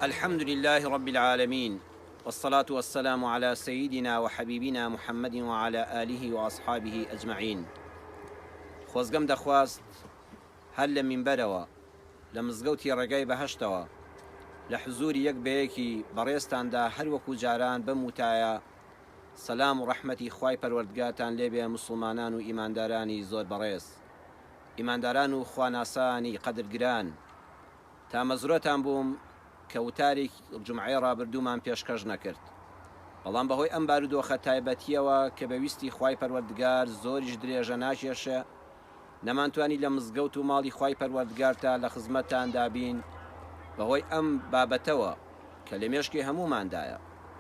الحمد لله رب العالمين، والصلاة والسلام على سيدنا وحبيبنا محمد وعلى آله وأصحابه أجمعين. خۆزگەم دەخواست هەر لە مینبەرەوە لە مزگەوتی ڕێگای بەهەشتەوە لە حزوری یەک بەیەکی بەڕێستاندا هەر وەکو جاران بم وتایە سەلام و ڕەحمەتی خوای پەروەردگارتان لێبێ مسلمانان و ئیماندارانی زۆر بەڕێز، ئیمانداران و خواناسانی قەدرگران. تا مەزورەتان بووم کە وتارێک جومعەی ڕابردوومان پێشکەش نەکرد، بەڵام بەهۆی ئەم بارودۆخە تایبەتیەوە کە بەویستی خوای پەروەردگار زۆریش درێژە ناکێشێ، نەمانتوانی لە مزگەوت و ماڵی خوای پەروەردگارتا لە خزمەتتان دابین. بەهۆی ئەم بابەتەوە کە لە مێشکی هەموماندایە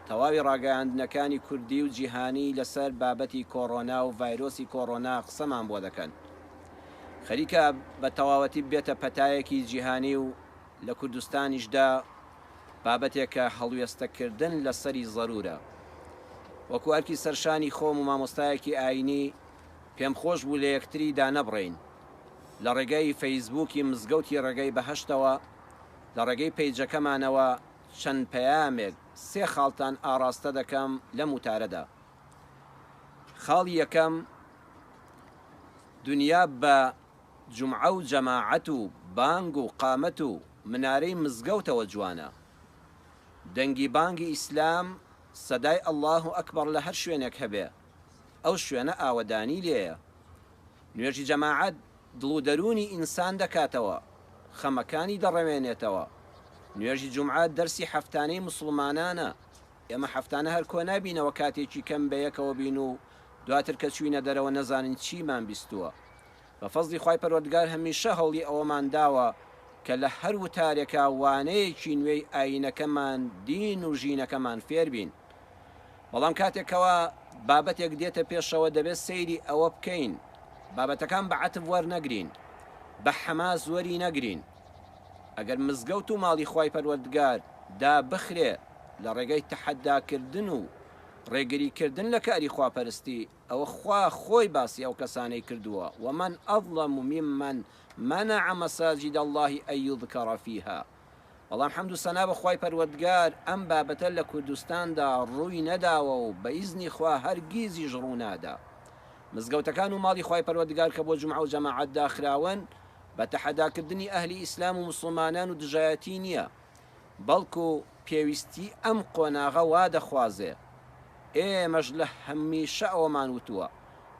تەواوی ڕاگەیاندنەکانی کوردی و جیهانی لەسەر بابەتی کۆڕۆنا و ڤایرۆسی کۆڕۆنا قسەمان بۆ دەکەن، خەریکە بە تەواوەتی بێتە پەتایەکی جیهانی و لە کوردستانیشدا بابەتێکە هەڵوێستەکردن لەسەری زەرورە. وەکو ئەرکی سەرشانی خۆم و مامۆستایەکی ئاینی پێم خۆش بوو لە یەکتریدا نەبڕین. لە ڕێگەی فەیسبووکی مزگەوتی ڕێگەی بەهەشتەوە لە ڕێگەی پەیجەکەمانەوە چەند پەیامێک سێ خاڵتان ئاراستە دەکەم لەم وتارەدا. خاڵی یەکەم، دنیا بە جومعە و جەماعەت و بانگ و قامەت و منارەی مزگەوتەوە جوانە. دەنگی بانگی ئیسلام سەدای ئەڵڵاه ئەکبەر لە هەر شوێنێک هەبێ، ئەو شوێنە ئاوەدانی لێیە. نوێژی جەماعەت دڵ و دەرونی ئینسان دەکاتەوە، خەمەکانی دەڕەوێنێتەوە. نوێژی جومعە دەرسی هەفتانەی مسلمانانە. ئێمە هەفتانە هەر کۆ نابینەوە کاتێکی کەم بەیەکەوە بین و دواتر کە چوینە دەرەوە نەزانین چیمان بیستووە. بە فەزلی خوای پەروەردگار هەمیشە هەوڵی ئەوەمان داوە کە لە هەر وتارێکە وانەیەکی نوێی ئاینەکەمان دین و ژینەکەمان فێر بین. بەڵام کاتێکەوە بابەتێک دێتە پێشەوە دەبێت سەیری ئەوە بکەین، بابەتەکان بە عەتب وەرنەگرین، بە حەماس وەری نەگرین. ئەگەر مزگەوت و ماڵی خوای پەروەردگار دا بخرێ لە ڕێگەی تەحەداکردن و ڕێگریکردن لە کاری خواپەرستی، ئەوە خوا خۆی باسی ئەو کەسانەی کردووە. ومن ئەظلم ممن منع مساجد الله ئەن یذکر فیها. بەڵام حەمد و سەنا بە خوای پەروەردگار ئەم بابەتە لە کوردستاندا ڕووی نەداوە و بە ئیزنی خوا هەرگیزیش ڕوو نادا. مزگەوتەکان و ماڵی خوای پەروەردگار کە بۆ جومعە و جەماعەت داخراون بە تەحەداکردنی ئەهلی ئیسلام و مسلمانان و دژایەتی نییە، بەڵکو پێویستی ئەم قۆناغە وا دەخوازێ. ئێمەش لە هەمیشە ئەوەمان وتووە،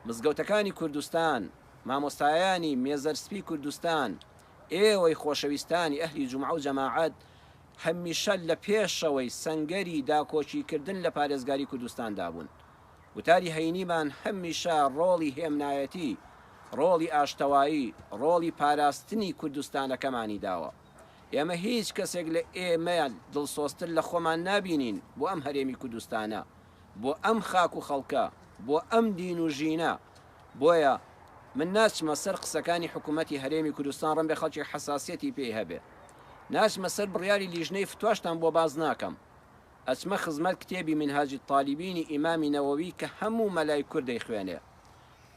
مزگەوتەکانی کوردستان، مامۆستایانی مێزەرسپی کوردستان، ئێوەی خۆشەویستانی ئەهلی جومعە و جەماعەت هەمیشە لە پێشەوەی سەنگەری داکۆچیکردن لە پارێزگاری کوردستاندا بوون. وتاری هەینیمان هەمیشە ڕۆڵی هێمنایەتی، ڕۆڵی ئاشتەوایی، ڕۆڵی پاراستنی کوردستانەکەمانی داوە. ئێمە هیچ کەسێک لە ئێمە دڵسۆستر لە خۆمان نابینین بۆ ئەم هەرێمی کوردستانە، بۆ ئەم خاک و خەڵکە، بۆ ئەم دین و ژینە. بۆیە من ناچمە سەر قسەکانی حکوومەتی هەرێمی کوردستان ڕەنبێ خەڵکی حەساسیەتی پێی هەبێ، ناچمە سەر بڕیاری لیژنەی فتواشتان بۆ باز ناکەم. ئەچمە خزمەت کتێبی منهاجی طالیبینی ئیمامی نەوەوی کە هەموو مەلای کورد دەیخوێنێ،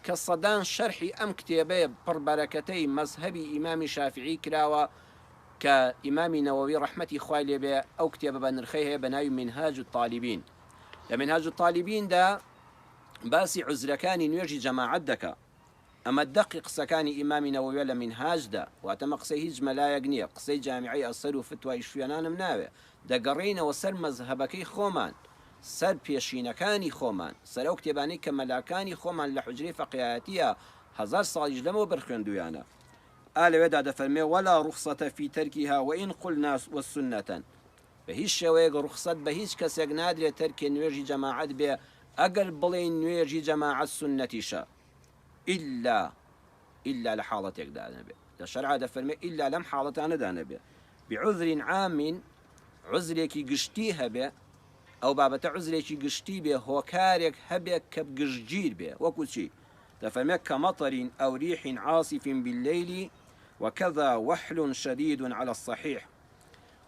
کە سەدان شەرحی ئەم کتێبەیە پڕبەرەکەتەی مەزهەبی ئیمامی شافعی کراوە، کە ئیمامی نەوەوی ڕەحمەتی خوای لێبێ ئەو کتێبە بە نرخەی هەیە بە ناوی منهاج الطالیبین. لە منهاج الطالیبیندا باسی عوزرەکانی نوێژی جەماعەت دەکا. ئەمە دەقی قسەکانی ئیمامی نەوەویە لە منهاجدا، واتەمە قسەی هیچ مەلایەک نییە، قسەی جامیعەی ئەسەر و فتوای شوێنانم ناوێ. دەگەڕێینەوە سەر مەزهەبەکەی خۆمان، سەر پێشینەکانی خۆمان، سەر ئەو کتێبانەی کە مەلاکانی خۆمان لە حوجرەی فەقیهەتیە هەزار ساڵیش لەمەوە بەرخوێندویانە. لەوێدا دەفەرمێ وەلا ڕوخسەتە فی تەرکیها وئین قولنا وەسونەتەن. بە هیچ شێوەیەک ڕوخسەت بە هیچ کەسێک نادرێت تەرکێ نوێژی جەماعەت بێ ئەگەر بڵێن نوێژی جەماعەت سونەتیشە، ئیلا لە حاڵەتێکدا نەبێ. لە شەرعا دەفەرمێ ئیلا لەم حاڵەتانەدا نەبێ، بعذرین عامین، عزرێکی گشتی هەبێ. ئەو بابەتە عزرێکی گشتی بێ، هۆکارێک هەبێ کە گشتگیر بێ. وەکو چی؟ دەفەرمێ کەمەطەرین ئەو ریحین عاصفین باللەیلی وكذا وحل شديد على الصحيح.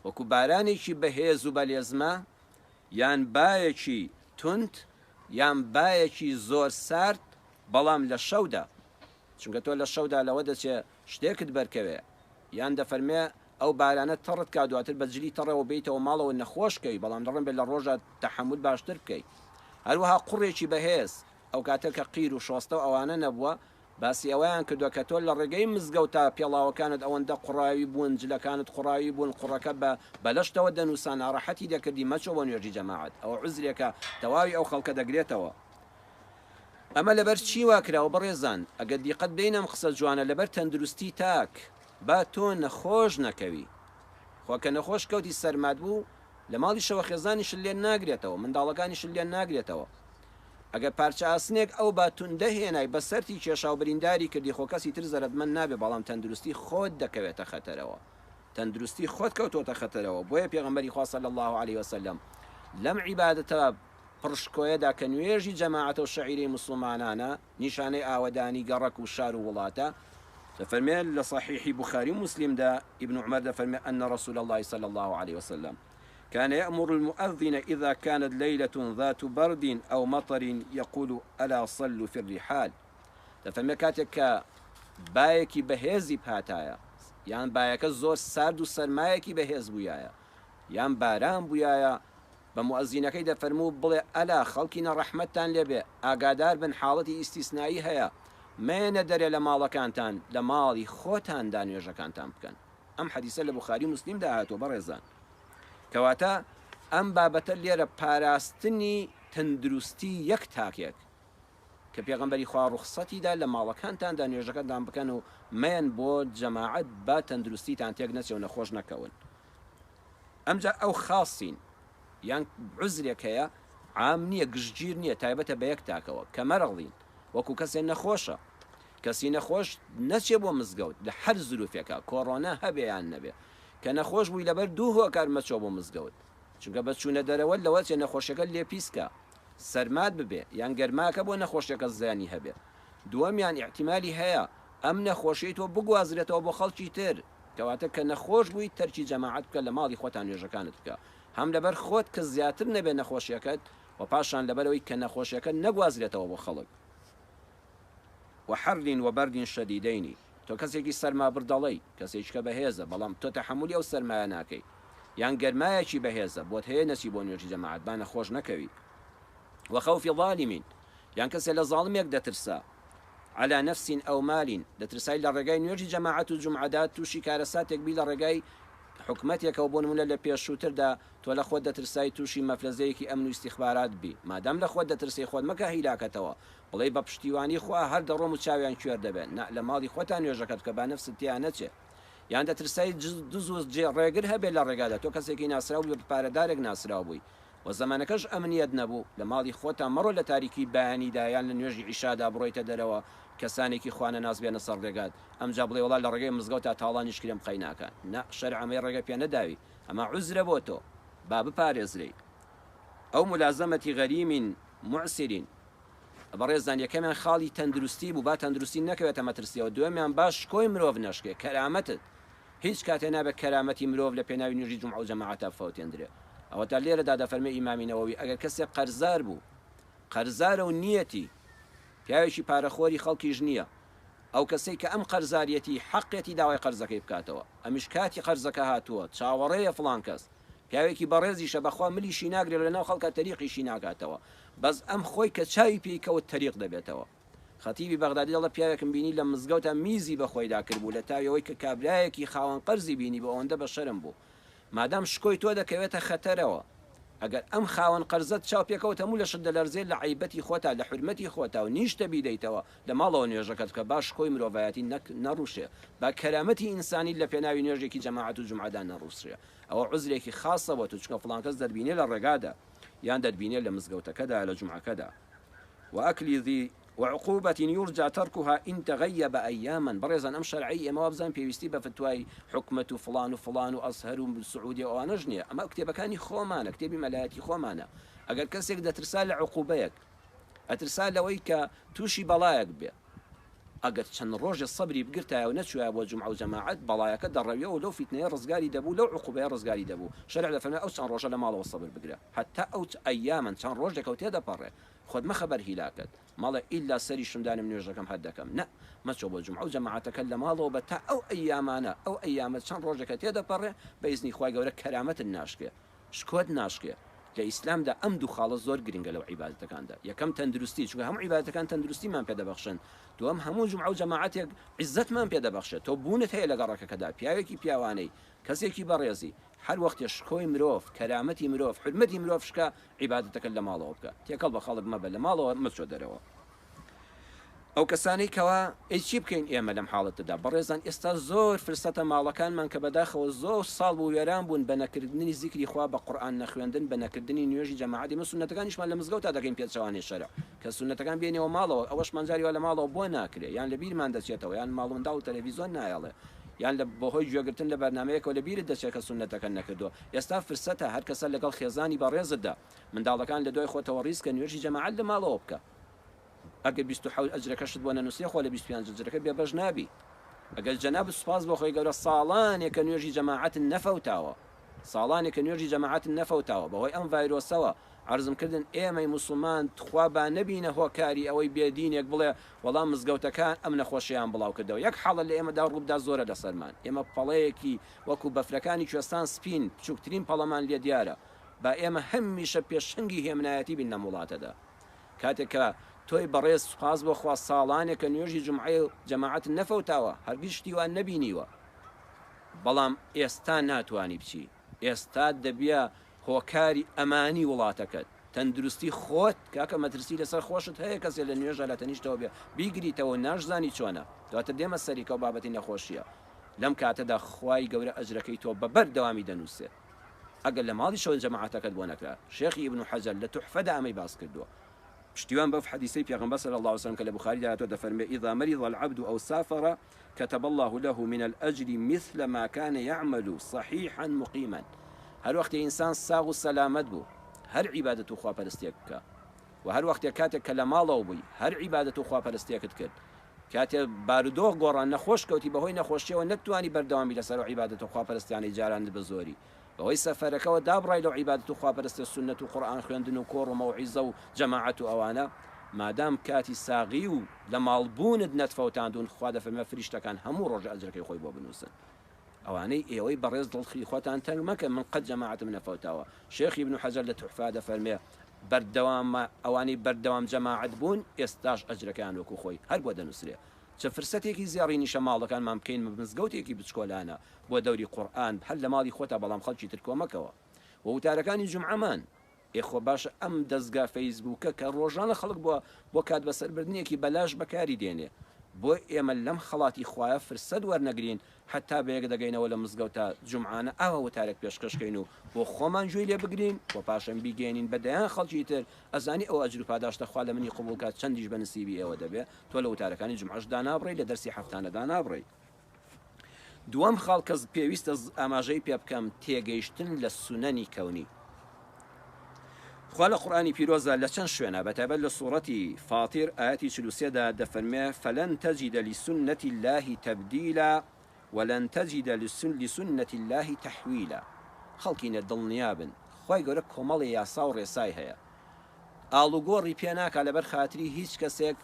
وەکو بارانێکی بەهێز و بەلێزمە، یان بایەکی تند، یان بایەکی زۆر سارد، بەڵام لە شەودا، چونکە تۆ لە شەودا لەوە دەچێ شتێکت بەرکەوێ، یان دەفەرمێ ئەو بارانە تەڕت کا دواتر بەجلی تەڕەوە بیتەوە ماڵەوە نەخۆشکەی بەڵام دەڕێن بێت لە ڕۆژە تەحمل باشتر بکەیت هەروەها قوڕێکی بەهێز ئەو کاتە کە قیر و شۆستە و ئەوانە نەبووە باسی ئەویان کردووە کە تۆ لە ڕێگەی مزگەوتە پێڵاوەکانت ئەوەندە قوڕاوی بوون جلەکانت قوڕاوی بوون قوڕەکە بەلەشتەوە دەنووسان ناڕەحەتی دەکردی مەچەوە نوێژی جەماعەت ئەوە عوزرێکە تەواوی ئەو خەڵکە دەگرێتەوە ئەمە لەبەر چی واکراوە بەڕێزان ئەگەر دیقەت بینەم قسە جوانە لەبەر تەندروستی تاک با تۆ نەخۆش نەکەوی خۆکە نەخۆش کەوتی سەرمات بوو لە ماڵی شەوە خێزانیشت لێن ناگرێتەوە منداڵەکانیشت لێن ناگرێتەوە ئەگەر پارچە ئاسنێک ئەو باتوندە هێنای بەسەری کێشا و برینداری کردی خۆ کەسی تر زەرەتمەند نابێ بەڵام تەندروستی خۆت دەکەوێتە خەتەرەوە تەندروستی خۆت کەوتۆتە خەتەرەوە بۆیە پێغەمبەری خوا صلی الله عليه وسلم لەم عیبادەتە پڕشکۆیەدا کە نوێژی جەماعەتە و شەعیرەی موسڵمانانە نیشانەی ئاوەدانی گەڕەک و شار و وڵاتە دەفەرمێت لە صحیحی بوخاری و مسلمدا ابن عمر دەفەرمێت أن رسول الله صلى الله عليه وسلم كان يأمر المؤذن إذا كانت ليلة ذات برد أو مطر يقول ألا صلوا في الرحال دەفەرمێت کاتێک کە بایەکی بەهێزی پاتایە یان بایەکە زۆر سارد و سەرمایەکی بەهێز بوویایە یان باران بوویایە بە مؤەزینەکەی دەفەرموو بڵێ ئەلا خەڵکی نەڕەحمەتتان لێبێ ئاگادار بن حاڵەتی ئیستیسنایی هەیە مێنە دەرێ لە ماڵەکانتان لە ماڵی خۆتاندا نوێژەکانتان بکەن ئەم حەدیسە لە بوخاری مسلمدا هاتووە بەڕێزان کەواتە ئەم بابەتە لێرە پاراستنی تەندروستی یەک تاکێک کە پێغەمبەری خوا ڕوخسەتیدا لە ماڵەکانتاندا نوێژەکەتان بکەن و مێن بۆ جەماعەت با تەندروستیتان تێک نەچێ و نەخۆش نەکەون ئەمجا ئەو خاصین یان عوزرێک هەیە عام نییە گشتگیر نییە تایبەتە بە یەک تاکەوە کە مەرەڵین وەکو کەسێ نەخۆشە کەسی نەخۆش نەچێ بۆ مزگەوت لە هەر زروفێکە کۆڕۆنا هەبێیان نەبێ کە نەخۆش بووی لەبەر دوو هۆکار مەچۆ بۆ مزگەوت چونکە بە چوونە دەرەوە لەوە چێ نەخۆشەکە لێ پیسکە سەرمات ببێ یان گەرماکە بۆ نەخۆشیەکە زیانی هەبێ دووەمیان احتیمالی هەیە ئەم نەخۆشیی تۆ بگوازرێتەوە بۆ خەڵکی تر کەواتە کە نەخۆش بووی تەرکی جەماعەت بکە لە ماڵی خۆتان نوێژەکانت بکە هەم لەبەر خۆت کە زیاتر نەبێ نەخۆشیەکەت و پاشان لەبەرەوەی کە نەخۆشیەکە نەگوازرێتەوە بۆ خەڵک وحر وبرد شديدين تۆ کەسێکی سەرما بردەڵی کەسێککە بەهێزە بەڵام تۆ تەحملی ئەو سەرمایە ناکەی یان گەرمایەکی بەهێزە بۆت هەیە نەچی بۆ نوێژی جەماعەت با نەخۆش نەکەوی وخەوفی ظالمین یان کەسێ لە زاڵمێک دەترسا على نفس أو مال دەترسای لە ڕێگای نوێژی جەماعەت و جومعەدا تووشی کارەساتێک بی لە ڕێگای حکومەتێکەوە بۆ نمونە لە پێشووتردا تۆ لە خۆت دەترسای تووشی مەفلەزەیەکی ئەمن و استیخبارات بی مادام لە خۆت دەترسی خۆت مەکە هیلاکەتەوە بڵێ بە پشتیوانی خوا هەر دەڕۆم و چاویان کوێر دەبێت لە ماڵی خۆتان نوێژەکەت کە با نەفست تیان نەچێ یان دەترسای دزوز جێ ڕێگر هەبێت لە ڕێگادا تۆ کەسێکی ناسراو بێ پارەدارێک ناسراو بووی و زەمانەکەش ئەمنیەت نەبوو لە ماڵی خۆتان مەڕۆ لە تاریکی بەیانیدا یان لە نوێژی عیشادا بڕۆیتە دەرەوە کەسانێکی خوانە ناز بێنە سەر ڕێگات ئەمجا بڵێ وڵا لە ڕێگەی مزگەوت تا تاڵانیش کرێم قەی ناکەن نە شەرع ئەمەی ڕێگە پێ نەداوی ئەمە عوزرە بۆ تۆ با بپارێزرەی ئەو ملازەمەتی غەریمین معسرین بەڕێزان یەکەمیان خاڵی تەندروستی بوو با تەندروستی نەکەوێتە مەترسیەوە دووەمیان باش شکۆی مرۆڤ نەشکێ کەرامەتت هیچ کاتێ نابێت کەرامەتی مرۆڤ لە پێناوی نوێژی جومعە و جەماعەتە فەوتێندرێ ئەوە تا لێرەدا دەفەرمێ ئیمامی نەوەوی ئەگەر کەسێک قەرزار بوو قەرزارە و نیەتی پیاوێکی پارەخۆری خەڵکیش نییە ئەو کەسەی کە ئەم قەرزاریەتی حەقێتی داوای قەرزەکەی بکاتەوە ئەمیش کاتی قەرزەکە هاتووە چاوەڕێیە فڵان کەس پیاوێکی بەڕێزیشە بەخوا ملیشی ناگرێت لەناو خەڵکە تەریقیشی ناکاتەوە بەس ئەم خۆی کە چاوی پێیکەوت تەریق دەبێتەوە خەتیبی بەغدادی دەڵێ پیاوێکم بینی لە مزگەوتە میزی بەخۆیدا کردبوو لە تاویەوەی کە کابرایەکی خاوەن قەرزی بینی بۆ ئەوەندە بە شەرم بوو مادام شکۆی تۆ دەکەوێتە خەتەرەوە ئەگەر ئەم خاوەن قەرزت چاو پێکەوت هەموو لەشت دەلەرزێت لە عیبەتی خۆتا لە حرمەتی خۆتا و نیشتە بیدەیتەوە لە ماڵەوە نوێژەکەت کە باش خۆی مرۆڤایەتی نەڕوشێ با کەرامەتی ئینسانی لە پێناوی نوێژێکی جەماعەت و جومعەدا نەڕووسێ ئەوە عوزرێکی خاصە بۆ تو چکە فڵان کەس دەربینێ لە ڕێگادا یان دەربینێ لە مزگەوتەکەدا لە جومعەکەدا وأكل ذي وعقوبة يرجى تركها إن تغيب أياما برزان أم شرعي أما وابزان بيوستي بفتواي حكمة فلان وفلان وأصهر بالسعودية وأنجنية أما أكتب كاني خومانا كتبي ملاياتي خومانا أقل كسيك دا ترسال عقوبيك أترسال لويك توشي بلايك بي أقل شن روج الصبري بقرتها ونشوها وجمعة وجماعات بلايك دربيه ولو فتنة رزقاري دبو لو عقوبة رزقاري دبو شرع لفنا أو شن روج لما الله والصبر بقرا حتى أو أياما شن روج كوتي دا بره خۆت مەخەبەر هیلاکەت ماڵە ئیلا سەری شمدانم نوێژەکەم هەر دەکەم نە مەچۆ بۆ جمعە و جەماعەتەکە لە ماڵەوە بە تا ئەو ئەیامانە ئەو ئەیامە چەند ڕۆژەکە تێدەپەڕێ بە ئیزنی خوای گەورە کەرامەتت ناشکێ شکۆت ناشکێ لە ئیسلامدا ئەم دوو خاڵە زۆر گرنگە لەو عیبادەتەکاندا یەکەم تەندروستی چونکە هەموو عیبادەتەکان تەندروستیمان پێدەبەخشن دووەم هەموو جمعە و جەماعەتێک عیززەتمان پێدەبەخشێت تۆ بوونت هەیە لە گەڕەکەکەدا پیاوێکی پیاوانەی کەسێکی بەڕێزی هەر وەختێ شکۆی مرۆڤ کەرامەتی مرۆڤ حرمەتی مرۆڤ شکا عیبادەتەکە لە ماڵەوە بکە تێکەڵ بە خەڵک مەبە لە ماڵەوە مەچۆ دەرەوە ئەو کەسانەی کەوا چی بکەین ئێمە لەم حاڵەتەدا بەڕێزان ئێستا زۆر فرسەتە ماڵەکانمان کە بەداخەوە زۆر ساڵ بوو وێران بوون بە نەکردنی زیکری خوا بە قورئان نەخوێندن بە نەکردنی نوێژی جەماعەتی من سونەتەکانیشمان لە مزگەوتا دەکەین پێچەوانی شەرع کە سونەتەکان بێنەوە ماڵەوە ئەوەشمان جاریوە لە ماڵەوە بۆ ناکرێ یان لە بیرمان دەچێتەوە یان ماڵ منداڵ و تەلەڤیزۆن نایەڵێ یان لە بەهۆی گوێگرتن لە بەرنامەیەکەوە لە بیرت دەچێت کە سونەتەکە نەکردووە ئێستا فرسەتە هەر کەسە لەگەڵ خێزانی بەڕێزتدا منداڵەکان لە دوای خۆتەوە ڕیسکە نوێژی جەماعەت لە ماڵەوە بکە ئەگەر 27 ئەجرەکەشت بۆ نەنووسێ خۆ لە 25 ئەجرەکە بێبەش نابی ئەگەر جەناب سوپاس بۆ خۆی گەورە ساڵانێکە نوێژی جەماعەت نەفەوتاوە ساڵانێکە نوێژی جەماعەت نەفەوتاوە بەهۆی ئەم ڤایرۆسەوە عرضم کردن ئێمەی موسڵمان تخوا با نەبینە هۆکاری ئەوەی بێدینێک بڵێ وەڵام مزگەوتەکان ئەم نەخۆشییان بڵاو کردەوە یەک حاڵە لە ئێمەدا ڕووبدا زۆرە لەسەرمان ئێمە پەڵەیەکی وەکو بەفرەکانی کوێستان سپین بچووکترین پەڵەمان لێ دیارە با ئێمە هەمیشە پێشنگی هێمنایەتی بین لە وڵاتەدا کاتێککە تۆی بەڕێز سوپاس بۆ خوا ساڵانێکە نوێژی جمعەی و جەماعەت نەفەوتاوە هەرگیز شتیوان نەبینیوە بەڵام ئێستا ناتوانی بچی ئێستا دەبیە هۆکاری ئەمانی وڵاتەکەت تەندروستی خۆت کاکە مەترسی لەسەر خۆشت هەیە کەسێ لە نوێژە لە تەنیشتەوە بێ بیگریتەوە ناشزانی چۆنە دواتە دێمە سەریکە و بابەتی نەخۆشیە لەم کاتەدا خوای گەورە ئەجرەکەی تۆ بەبەر دەوامی دەنووسێت ئەگەر لە ماڵی شەو جەماعەتەکەت بۆ نەکرا شێخی ابن حەجەر لە تحفەدا ئەمەی باس کردووە پشتیوان بەف حەدیثەی پێغەمبەر صلی الله عليه وسلم کە لە بوخاری داهاتوە دەفەرمێ إذا مرض العبد أو سافر كتب الله له من الأجر مثل ما كان يعمل صحيحا مقيما هەر وەختێ ئینسان ساغ و سەلامەت بوو هەر عیبادەت و خواپەرستێک بکە و هەر وەختێ کاتێک کە لە ماڵەوە بووی هەر عیبادەت و خواپەرستێکت کرد کاتێ بارودۆخ گۆڕان نەخۆش کەوتی بەهۆی نەخۆشیەوە نەتوانی بەردەوامی لەسەر عیبادەت و خواپەرستیانی جاران بە زۆری بەهۆی سەفەرەکەەوە دابڕای لەو عیبادەت و خواپەرستە سونەت و قورئان خوێندن و کۆڕ و مەوعیزە و جەماعەت و ئەوانە مادام کاتی ساغی و لە ماڵبوونت نەتفەوتاندون خوا دەفەرمێ فریشتەکان هەموو ڕۆژ ئەجرەکەی خۆی بۆ بنووسن ئەوانەی ئێوەی بەڕێز دڵخی خۆتان تەنگ مەکە من قەت جەماعەتم نەفەوتاوە شێخی ابن حەجەر لە تحفە دەفەرمێ بەردەوام ئەوانەی بەردەوام جەماعەت بوون ئێستاش ئەجرەکان وەکو خۆی هەر بۆ دەنووسرێ چه فرسەتێکی زیێڕی نیشە ماڵەکانمان بکەین مزگەوتێکی بچکۆلانە بۆ دەوری قورئان هەر لە ماڵی خۆتا بەڵام خەڵکی تر کۆمەکەوە و وتارەکانی جومعەمان ئێخۆ باشە ئەم دەستگا فەیسبووکە کە ڕۆژانە خەڵک بۆ کات بەسەربردنێکی بەلاش بەکاری دێنێ بۆ ئێمە لەم خەڵاتی خوایە فرسەت وەرنەگرین حتا بەیەک دەگەینەوە لە مزگەوتە جومعانە ئاوە وتارێک پێشکەشکەین و بۆ خۆمان گوێی لێ بگرین بۆ پاشەم بیگەێنین بەدەیان خەڵکی تر ئەزانی ئەو ئەجر و پاداشتە خوا لە منی قبولکات چەندیش بە نسیبی ئێوە دەبێت تۆ لە وتارەکانی جومعەشدا نابڕی لە دەرسی هەفتانەدا نابڕی دووەم خاڵ کەس پێویستە ئاماژەی پێ بکەم تێگەیشتن لە سونەنی کەونی خوا لە قورئانی پیرۆزە لە چەند شوێنە بەتایبەت لە سوورەتی فاتیر ئاەتی 43دا دەفەرمێ فلن تجد لسنة الله تبديلا ولن تجد لسنة الله تحويلا خەڵکینە دڵنیابن خوای گەورە کۆمەڵی یاسا و ڕێسای هەیە ئاڵوگۆڕی پێ ناکا لەبەر خاتری هیچ کەسێک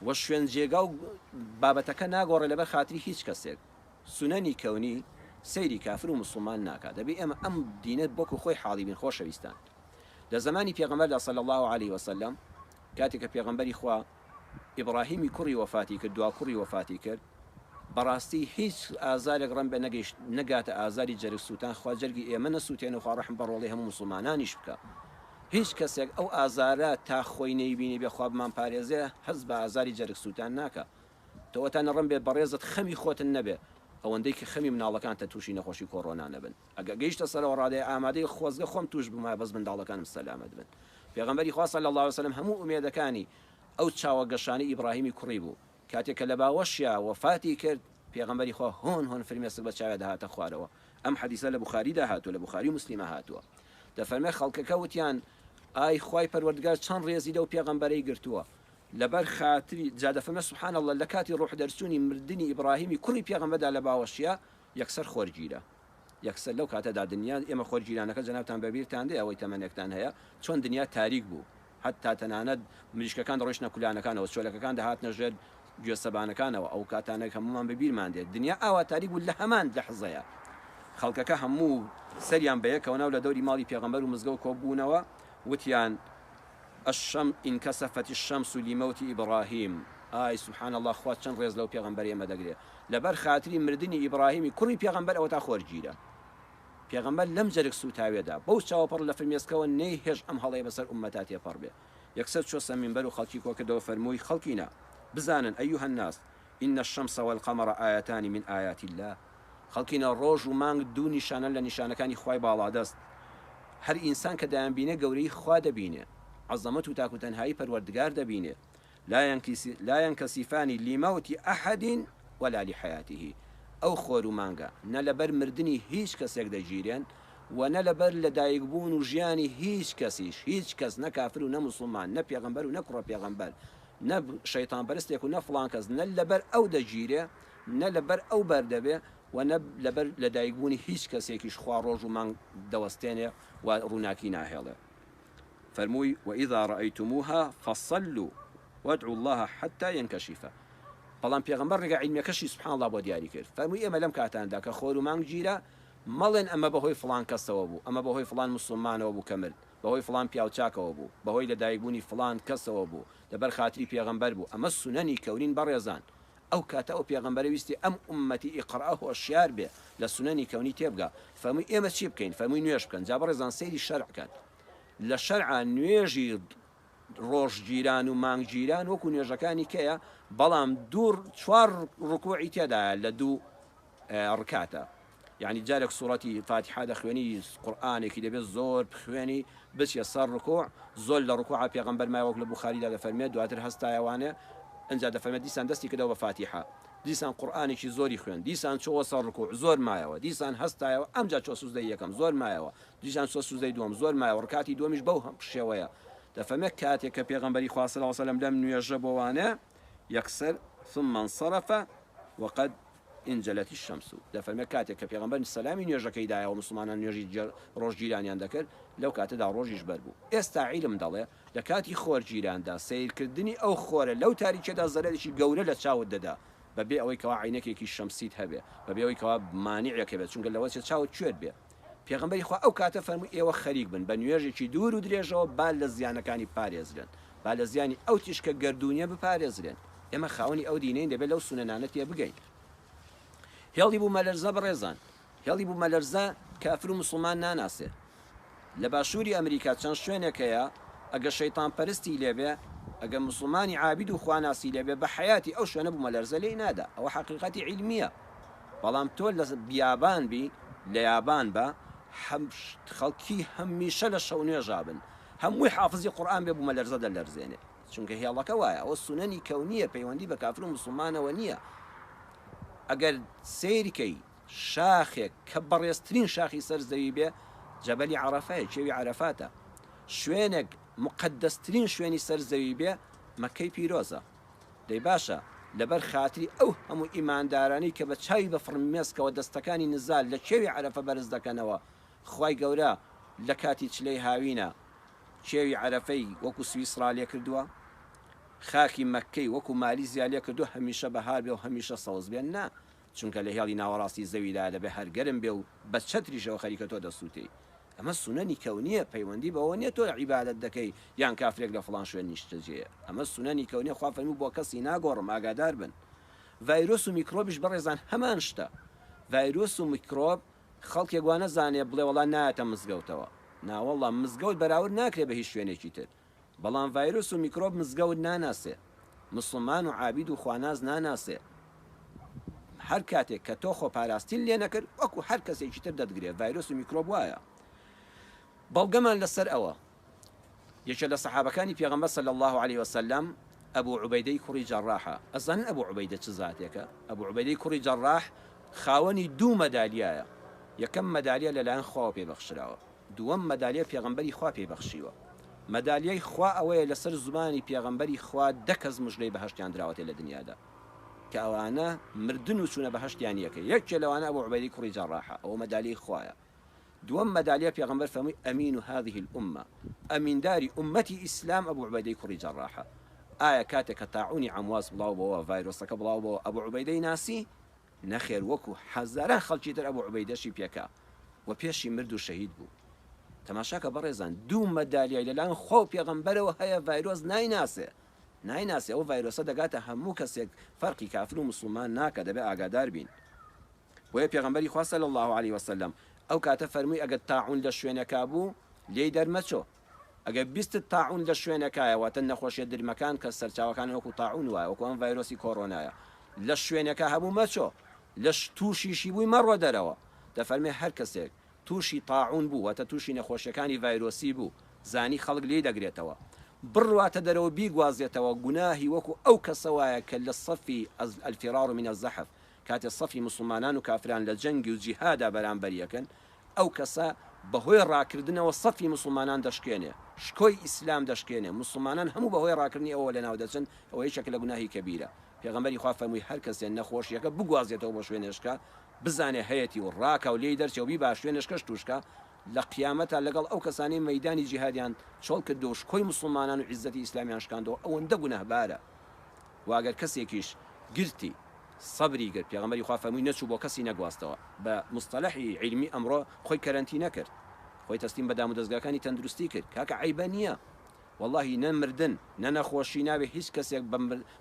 وە شوێن جێگا و بابەتەکە ناگۆڕێ لەبەر خاتری هیچ کەسێک سونەنی کەونی سەیری کافر و مسلمان ناکات دەبێ ئێمە ئەم دینت بۆکو خۆی حاڵی بین خۆشەویستان لە زمانی پێغەمبەردا صلی الله عليه وسلم کاتێک کە پێغەمبەری خوا ئیبراهیمی کوڕی وەفاتی کرد دوا کوڕی وەفاتی کرد بەڕاستی هیچ ئازارێک ڕەن بە نەگاتە ئازاری جەرگ سووتان خوا جەرگی ئێمە نەسووتێن و خوا ڕەحم بەڕۆڵی هەموو مسلمانانیش بکە هیچ کەسێک ئەو ئازارە تا خۆی نەیبینی بێ خوا بمان پارێزێ هەز بە ئازاری جەرگ سووتان ناکە تۆتان ڕەن بێ بەڕێزت خەمی خۆتن نەبێ ئەوەندەی کە خەمی مناڵەکان تە تووشی نەخۆشی کۆڕۆنا نەبن ئەگە گەیشتە سەرەوە ڕادەی ئامادەی خۆزگە خۆم توش بمای بەس منداڵەکانم سەلامەت بن پێغەمبەری خوا صلی الله علیه وسلم هەموو ئومێدەکانی ئەو چاوەگەشانی ئیبراهیمی کوڕی بوو کاتێک کە لە باوەشیا وەفاتی کرد پێغەمبەری خوا هۆن فرمێسک بە چاوێ داهاتە خوارەوە ئەم حەدیثە لە بوخاریدا هاتووە لە بوخاری و موسلیمە هاتووە دەفەرمێ خەڵکەکە وتیان ئای خوای پەروەردگار چەند ڕێزی لەو پێغەمبەرەی گرتووە لەبەر خاتری جادەفەرمێ سوبحان الله لە کاتی ڕوح دەرچوونی مردنی ئیبراهیمی کوڕی پێغەمبەردا لە باوەشیا یەکسەر خۆرگیرە یەکسەر لەو کاتەدا دنیا ئێمە خۆرگیرانەکە جەنابتان بەبیرتان دێ ئەوەی تەمەنێکتان هەیە چۆن دنیا تاریک بوو حتا تەنانەت مریشکەکان دەڕۆیشتە کولانەکانەوە چۆلەکەکان دەهاتنە ژێر گوێسەبانەکانەوە ئەو کاتانێک هەمومان ببیرمان دێت دنیا ئاواتاری بوو لە هەمان لەحزەیە خەڵکەکە هەموو سەریان بەیەکەوە ناو لە دەوری ماڵی پێغەمبەر و مزگەوت کۆبوونەوە وتیان الشم انكسفت الشمس لموت إبراهيم سبحان الله خوات چەند ڕێز لەو پێغەمبەر ئێمە دەگرێت لەبەر خاتری مردنی ئیبراهیمی کوڕی پێغەمبەر ئەوە تا خۆرگیرە پێغەمبەر لەم جەرگ سوتاوێدا بەو چاوەپڕ لە فرمێسکەوە نەی هێژ ئەم هەڵەیە بەسەر ئومەتا تێپەڕ بێ یەکسەر چۆسە مینبەر و خەڵکی کۆکردەوە فەرمووی خەڵکینە بزانن ئەیها الناس إن الشمس والقمر آيتان من آيات الله خەڵکینە ڕۆژ و مانگ دوو نیشانە لە نیشانەکانی خوای باڵادەست هەر ئینسان کە دایانبینێ گەورەی خوا دەبینێ عەزەمەت و تاکوتەنهایی پەروەردگار دەبینێ لا ينكسفان لموت أحد ولا لحياته ئەو خۆر و مانگە نە لەبەر مردنی هیچ کەسێک دەگیرێن و نە لەبەر لەدایکبوون و ژیانی هیچ کەسیش هیچ کەس نە کافر و نە موسڵمان نە پێغەمبەر و نە کوڕە پێغەمبەر نە شەیطان پەرستێک و نە فڵان کەس نە لەبەر ئەو دەگیرێ نە لەبەر ئەو بەردەبێ و نە لەبەر لەدایکبوونی هیچ کەسێکیش خوا ڕۆژ و مانگ دەوەستێنێ و ڕووناکی ناهێڵێ فەرمووی وإذا رأيتموها فصلوا وادعوا الله حتى ينكشف بەڵام پێغەمبەر ڕێگا عیلمیەکەشی سبحان الله بۆ دیاری کرد فەرمووی ئێمە لەم کاتاندا کە خۆر و مانگ گیرە مەڵێن ئەمە بەهۆی فڵان کەسەوە بوو ئەمە بەهۆی فڵان موسڵمانەوە بوو کە مرد بەهۆی فڵان پیاوچاکەوە بوو بەهۆی لەدایکبوونی فڵان کەسەوە بوو لەبەر خاتری پێغەمبەر بوو ئەمە سونەنی کەونین بەڕێزان ئەو کاتە ئەو پێغەمبەرە ویستی ئەم ئومەتی ئیقرأه هۆشیار بێ لە سونەنی کەونی تێبگا فەرمووی ئێمە چی بکەین فەرمووی نوێژ بکەن جا بەڕێزان سەیری شەرع بکەن لە شەرعا نوێژی ڕۆژگیران و مانگگیران وەکو نوێژەکانی کەیە بەڵام دوور چوار ڕکوعی تێدایە لە دوو ڕکاتە یعنی جارێک سوڕەتی فاتحە دەخوێنی قورئانێکی دەبێت زۆر بخوێنی بچێ سەر ڕکوع زۆر لە ڕکوع پێغەمبەر مایوەک لە بوخاریدا دەفەرمێت دواتر هەستایەوانێ ئەنجا دەفەرمێت دیسان دەستی کردەوە بە فاتحە دیسان قورئانێکی زۆری خوێن دیسان چۆوە سەر ڕکوع زۆر مایەوە دیسان هەستایەوە ئەمجا چۆ سوزدەی یەکەم زۆر مایەوە دیسان چۆ سوزدەی دووەم زۆر مایەوە ڕکاتی دووەمیش بەو شێوەیە دەفەرمێت کاتێک کە پێغەمبەری خوا صلی الله علیه و سلم لەم نوێژە بۆوانە یەکسەر ثم انصرف وقد انجلت الشمس دەفەرمێت کاتێک کە پێغەمبەر سەلامی نوێژەکەی دایەوە مسلمانان نوێژی ڕۆژگیرانیان دەکرد لەو کاتەدا ڕۆژیش بەربوو ئێستا عیلم دەڵێ لە کاتی خۆرگیراندا سیرکردنی ئەو خۆرە لەو تاریکێدا زەرەرێکی گەورە لە چاوت دەدا بەبێ ئەوەی کەوا عینەکێکی شەمسیت هەبێ بەبێ ئەوەی کەوا مانیعێکە بێت چونکە لەوە چاوت کوێر بێ پێغەمبەری خوا ئەو کاتە فەرمووی ئێوە خەریک بن بە نوێژێکی دوور و درێژەوە با لە زیانەکانی پارێزرێن با لە زیانی ئەو تیشکە گەردونیە بپارێزرێن ئێمە خاوەنی ئەو دینەین دەبێت لەو سونەنانە تێ بگەین هێڵی بوو مەلەرزە بەڕێزان هێڵی بوو مەلەرزە کافر و موسڵمان ناناسێ لە باشووری ئەمریکا چەند شوێنێکەیە ئەگە شەیطان پەرستی لێبێ ئەگە مسلمانی عابید و خواناسی لێبێ بە حیاتی ئەو شوێنە بوو مەلەرزە لێی نادا ئەوە حەقیقەتی عیلمیە بەڵام تۆ لە بیابان بی لە یابان بە خەڵکی هەمیشە لە شەو نوێژا بن هەمووی حافزی قورئان بێ بوو مەلەرزە دەلەرزێنێ چونکە هێڵەکە وایە ئەوە سونەنی کەونیە پەیوەندی بە کافر و مسلمانەوە نییە ئەگەر سیرکەی شاخێک کە بەڕێزترین شاخی سەر زەوی بێ جەبەلی عەرەفەیە چێوی عەرەفاتە شوێنێک مقدەسترین شوێنی سەر زەوی بێ مەکەی پیرۆزە دەی باشە لەبەر خاتری ئەو هەموو ئیماندارانی کە بە چاوی بە فڕمێسکەوە دەستەکانی نزال لە چێوی عەرەفە بەرز دەکەنەوە خوای گەورە لە کاتی چلەی هاوینە چێوی عەرەفەی وەکو سویسرا لێ کردووە خاکی مەکەی وەکو مالیزیا لێ کردو هەمیشە بەهار بێ و هەمیشە سەوز بێن نا چونکە لە هێڵی ناوەڕاستی زەویدا دەبێ هەرگەرم بێ و بە چەتریشەوە خەریکە تۆ دەسووتەی ئەمە سونەنی کەونیە پەیوەندی بەوە نیە تۆ عیبادەت دەکەی یان کافرێک لە فڵان شوێن نیشتەجێیە ئەمە سونەنی کەونیە خوا فەرمووی بۆ کەسی ناگۆڕم ئاگادار بن ڤایرۆس و میکرۆبیش بەڕێزان هەمان شتە ڤایرۆس و میکرۆب خەڵکێک وا نەزانێ بڵێ وەڵا نایەتە مزگەوتەوە ناوەڵڵا مزگەوت بەراورد ناکرێ بە هیچ شوێنێکی تر بەڵام ڤایرۆس و میکرۆب مزگەوت ناناسێ مسلمان و عابید و خواناز ناناسێ هەر کاتێک کە تۆ خۆپاراستین لێ نەکرد وەکو هەر کەسێکی تر دەدگرێت ڤایرۆس و میکرۆب وایە بەڵگەمان لەسەر ئەوە یەکێک لە سەحابەکانی پێغەمبەر صلی الله عليه وسلم ئەبوو عوبەیدەی کوڕی جەڕاحە ئەزانن ئەبوو عوبەیدە چ زاتێکە ئەبوو عوبەیدەی کوڕی جەڕاح خاوەنی دوو مەدالیایە یەکەم مەدالیە لەلایەن خواوە پێبەخشراوە دووەم مەدالیە پێغەمبەری خوا پێبەخشیوە مەدالیای خوا ئەوەیە لەسەر زمانی پێغەمبەری خوا دە کەس مژدەی بەهەشتیان دراوەتێ لە دنیادا کە ئەوانە مردن و چوونە بەهەشتیان یەکە یەکێ لەوانە ئەبوو عوبەیدەی کوڕی جەڕاحە ئەوە مەدالیای خوایە دووەم مەدالیە پێغەمبەر فەرمووی ئەمین هذه الأمة ئەمینداری ئومەتی ئیسلام ئەبوو عوبەیدەی کوڕی جەڕاحە. ئایا کاتێک کە تاعونی عەمواس بڵاو بەوە ڤایرۆسەکە بڵاو بەوە ئەبوو عوبەیدەی ناسی نەخێر وەکو حەزاران خەڵکی تر ئەبوو عوبەیدەشی پێکا و پێشی مرد و شەهید بوو. تەماشاکە بەڕێزان دوو مەدالیای لەلایەن خۆ پێغەمبەرەوە هەیە ڤایرۆس نایناسێ ئەو ڤایرۆسە دەگاتە هەموو کەسێک فەرقی کافر و مسلمان ناکە دەبێ ئاگادار بین. بۆیە پێغەمبەری خوا صلی الله عليه وسلم ئەو کاتە فەرمووی ئەگەر تاعون لە شوێنەکە بوو لێی دەرمەچۆ ئەگەر بیستت تاعون لە شوێنەکایەوەتە نەخۆشیە درمەکان کە سەرچاوەکان وەکو تاعون وایە وەکو ئەم ڤایرۆسی کۆڕۆنایە لە شوێنەکە هەبوو مەچۆ لەش تووشیشی بووی مەڕوە دەرەوە. دەفەرمێ هەر کەسێک تووشی تاعون بوو واتە تووشی نەخۆشیەکانی ڤایرۆسی بوو زانی خەڵک لێی دەگرێتەوە بڕواتە دەرەوە بیگوازێتەوە گوناهی وەکو ئەو کەسەوایە کە لە سەفی الفرار من الزەحف کاتێ سەفی مسلمانان و کافران لە جەنگی و جیهادا بەرامبەریەکەن ئەو کەسە بەهۆی ڕاکردنەوە سەفی مسلمانان دەشکێنێ شکۆی ئیسلام دەشکێنێ مسلمانان هەموو بەهۆی ڕاکردنی ئەوە لەناو دەچن ئەوە یەکێک لە گوناهی کەبیرە. پێغەمبەری خوا فەرمووی هەر کەسێ نەخۆشیەکە بگوازێتەوە بۆ شوێنێشکە بزانێ هەیەی و ڕاکە و لێی دەرچێ و بی با شوێنشکەش توشکە لە قیامەتە لەگەڵ ئەو کەسانی مەیدانی جیهادیان چۆڵ کردو و شکۆی مسلمانان و عیزەتی ئیسلامیان شکاندەوە ئەوەندە گونەهبارە. واگەر کەسێکیش گرتی سەبری کرد پێغەمبەری خوا فەرمووی نەچوو بۆ کەسی نەگواستەوە بە مستەلەحی عیلمی ئەمڕۆ خۆی کەرەنتی نەکرد خۆی تەسلیم بە دام و دەستگاکانی تەندروستی کرد کاکە عیبە نییە واللهی نەمردن نەخۆشی نابێ هیچ کەسێک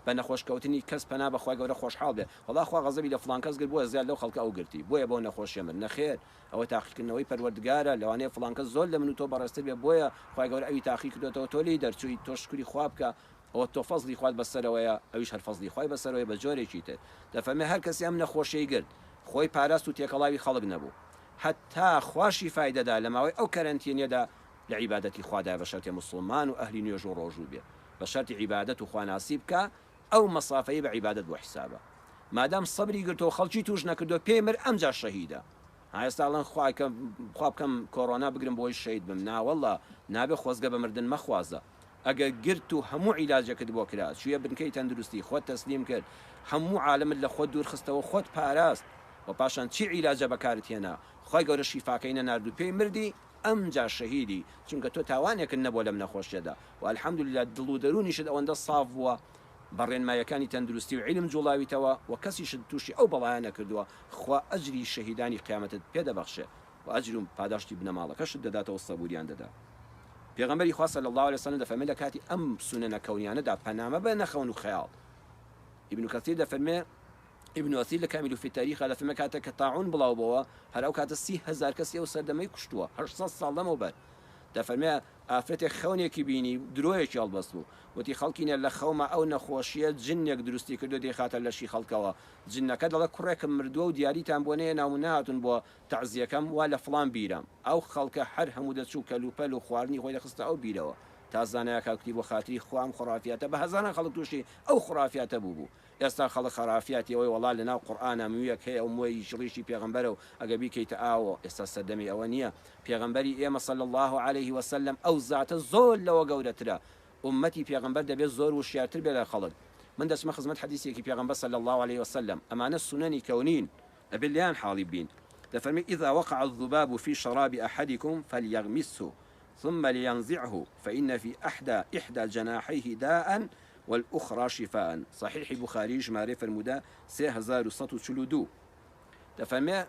بە نەخۆشکەوتنی کەس پەنا بەخوای گەورە خۆشحاڵ بێ والله خوا غەزەبی لە فڵان کەس کرد بۆیە زیاد لەو خەڵکە ئەو گرتی بۆیە بۆ نەخۆشیە من نەخێر ئەوە تاقیکردنەوەی پەروەردگارە لەوانەیە فڵان کەس زۆر لە من و تۆ بەڕێستر بێ بۆیە خوای گەورە ئەوی تاقی کردوێتەوە تۆ لێی دەرچووی تۆ شکری خوا بکە ئەوە تۆ فەزلی خوات بەسەرەوەیە ئەویش هەر فەزلی خوای بەسەرەوەی بە جۆرێکی تر دەفەرمێ هەر کەسی ئەم نەخۆشیەی گرت خۆی پاراست و تێکەڵاوی خەڵک نەبوو حتا خواشی فایدەدا لە ماوەی ئەو کەرەنتینێدا لە عیبادەتی خوادا بە شەرتی مسلمان و ئەهلی نوێژ و ڕۆژوو بێ بە شەرتی عیبادەت و خواناسی بکە ئەو مەسافەی بە عیبادەت بۆ حیسابە مادام سەبری گرتەوە خەڵکی توش نەکردو پێی مر ئەمجا شەهیدە ئێستاڵەن خوا بکەم کۆڕۆنا بگرم بۆی شەید بم ناوەڵە نابێ خۆزگە بە مردن مەخوازە ئەگەر گرت و هەموو عیلاجەکەت بۆ کرا شوێ بنکەی تەندروستی خۆت تەسلیم کرد هەموو عالمت لە خۆت دوور خستەوە خۆت پاراست و پاشان چی عیلاجە بەکارت هێنا خی گەورە شیفاکەی نەناردو پێی مردی ئەمجا شەهیدی چونکە تۆ تاوانێکن نەبووە لەم نەخۆشیەدا و الحەمدولله دڵ و دەرونیشت ئەوەندە ساف بووە بەڕێنمایەکانی تەندروستی و عیلم جوڵاویتەوە و کەسیشت تووشی ئەو بەڵایانە کردووە خوا ئەجری شەهیدانی قیامەتت پێدەبەخشێ و ئەجر و پاداشتی بنەماڵەکەشت دەداتەوە سەبوریان دەدا. پێغەمبەری خوا صلی الله عليه وسلم دەفەرمێ لە کاتی ئەم سونەنە کەونیانەدا پەنامە بە نەخەون و خەیاڵ. ابن کەثیر دەفەرمێ ابن وەثیل لە کامیل فی تاریخ دەفەرمێ کاتێک کە تاعون بڵاو بەوە هەر ئەو کاتە 30,000 کەسی ئەو سەردەمەی کوشتووە 800 ساڵ لەمەوبەر دەفەرمێ ئافرەتێک خەونێکی بینی درۆیەکی هەڵبەست بوو وتی خەڵکینە لە خەومە ئەو نەخۆشیە جنێک دروستی کردو دێخاتە لەشی خەڵکەوە جنەکە دەڵێ کوڕێکم مردووە و دیاریتان بۆ نەیە ناوناتون بۆ تەعزیەکەم وا لە فڵان بیرم ئەو خەڵکە هەر هەموو دەچوو کەلوپەل و خواردنی خۆی دەخستە ئەو بیرەوە تا زانایە کاکتی بۆ خاتری خوام خڕافیاتە بە هەزاران خەڵک تووشی ئەو خڕافیاتە بوو ئێستا خەڵک خرافیاتی ئەوەی وەڵا لەناو قورئانە مویەک هەیە ئەو موی ژڕیشی پێغەمبەرە و ئەگە بیکەیتە ئاوە ئێستا سەردەمی ئەوە نییە پێغەمبەری ئێمە صلی الله عليه وسلم ئەو زاتە زۆر لەوە گەورەترە ئومەتی پێغەمبەر دەبێت زۆر وشیارتر بێ لە خەڵک من دەچمە خزمەت حەدیثێکی پێغەمبەر صلی الله عليه وسلم ئەمانە سنەنی کەونین ئەبێ لیان حاڵی بین دەفەرمێ إذا وقع الذباب في شراب أحدكم فليغمسه ثم لينزعه فإن في إحدى جناحيه داء والأخرى شفاء صحيح بخاري ژمارەی فرمودا 3142 دەفەرمێ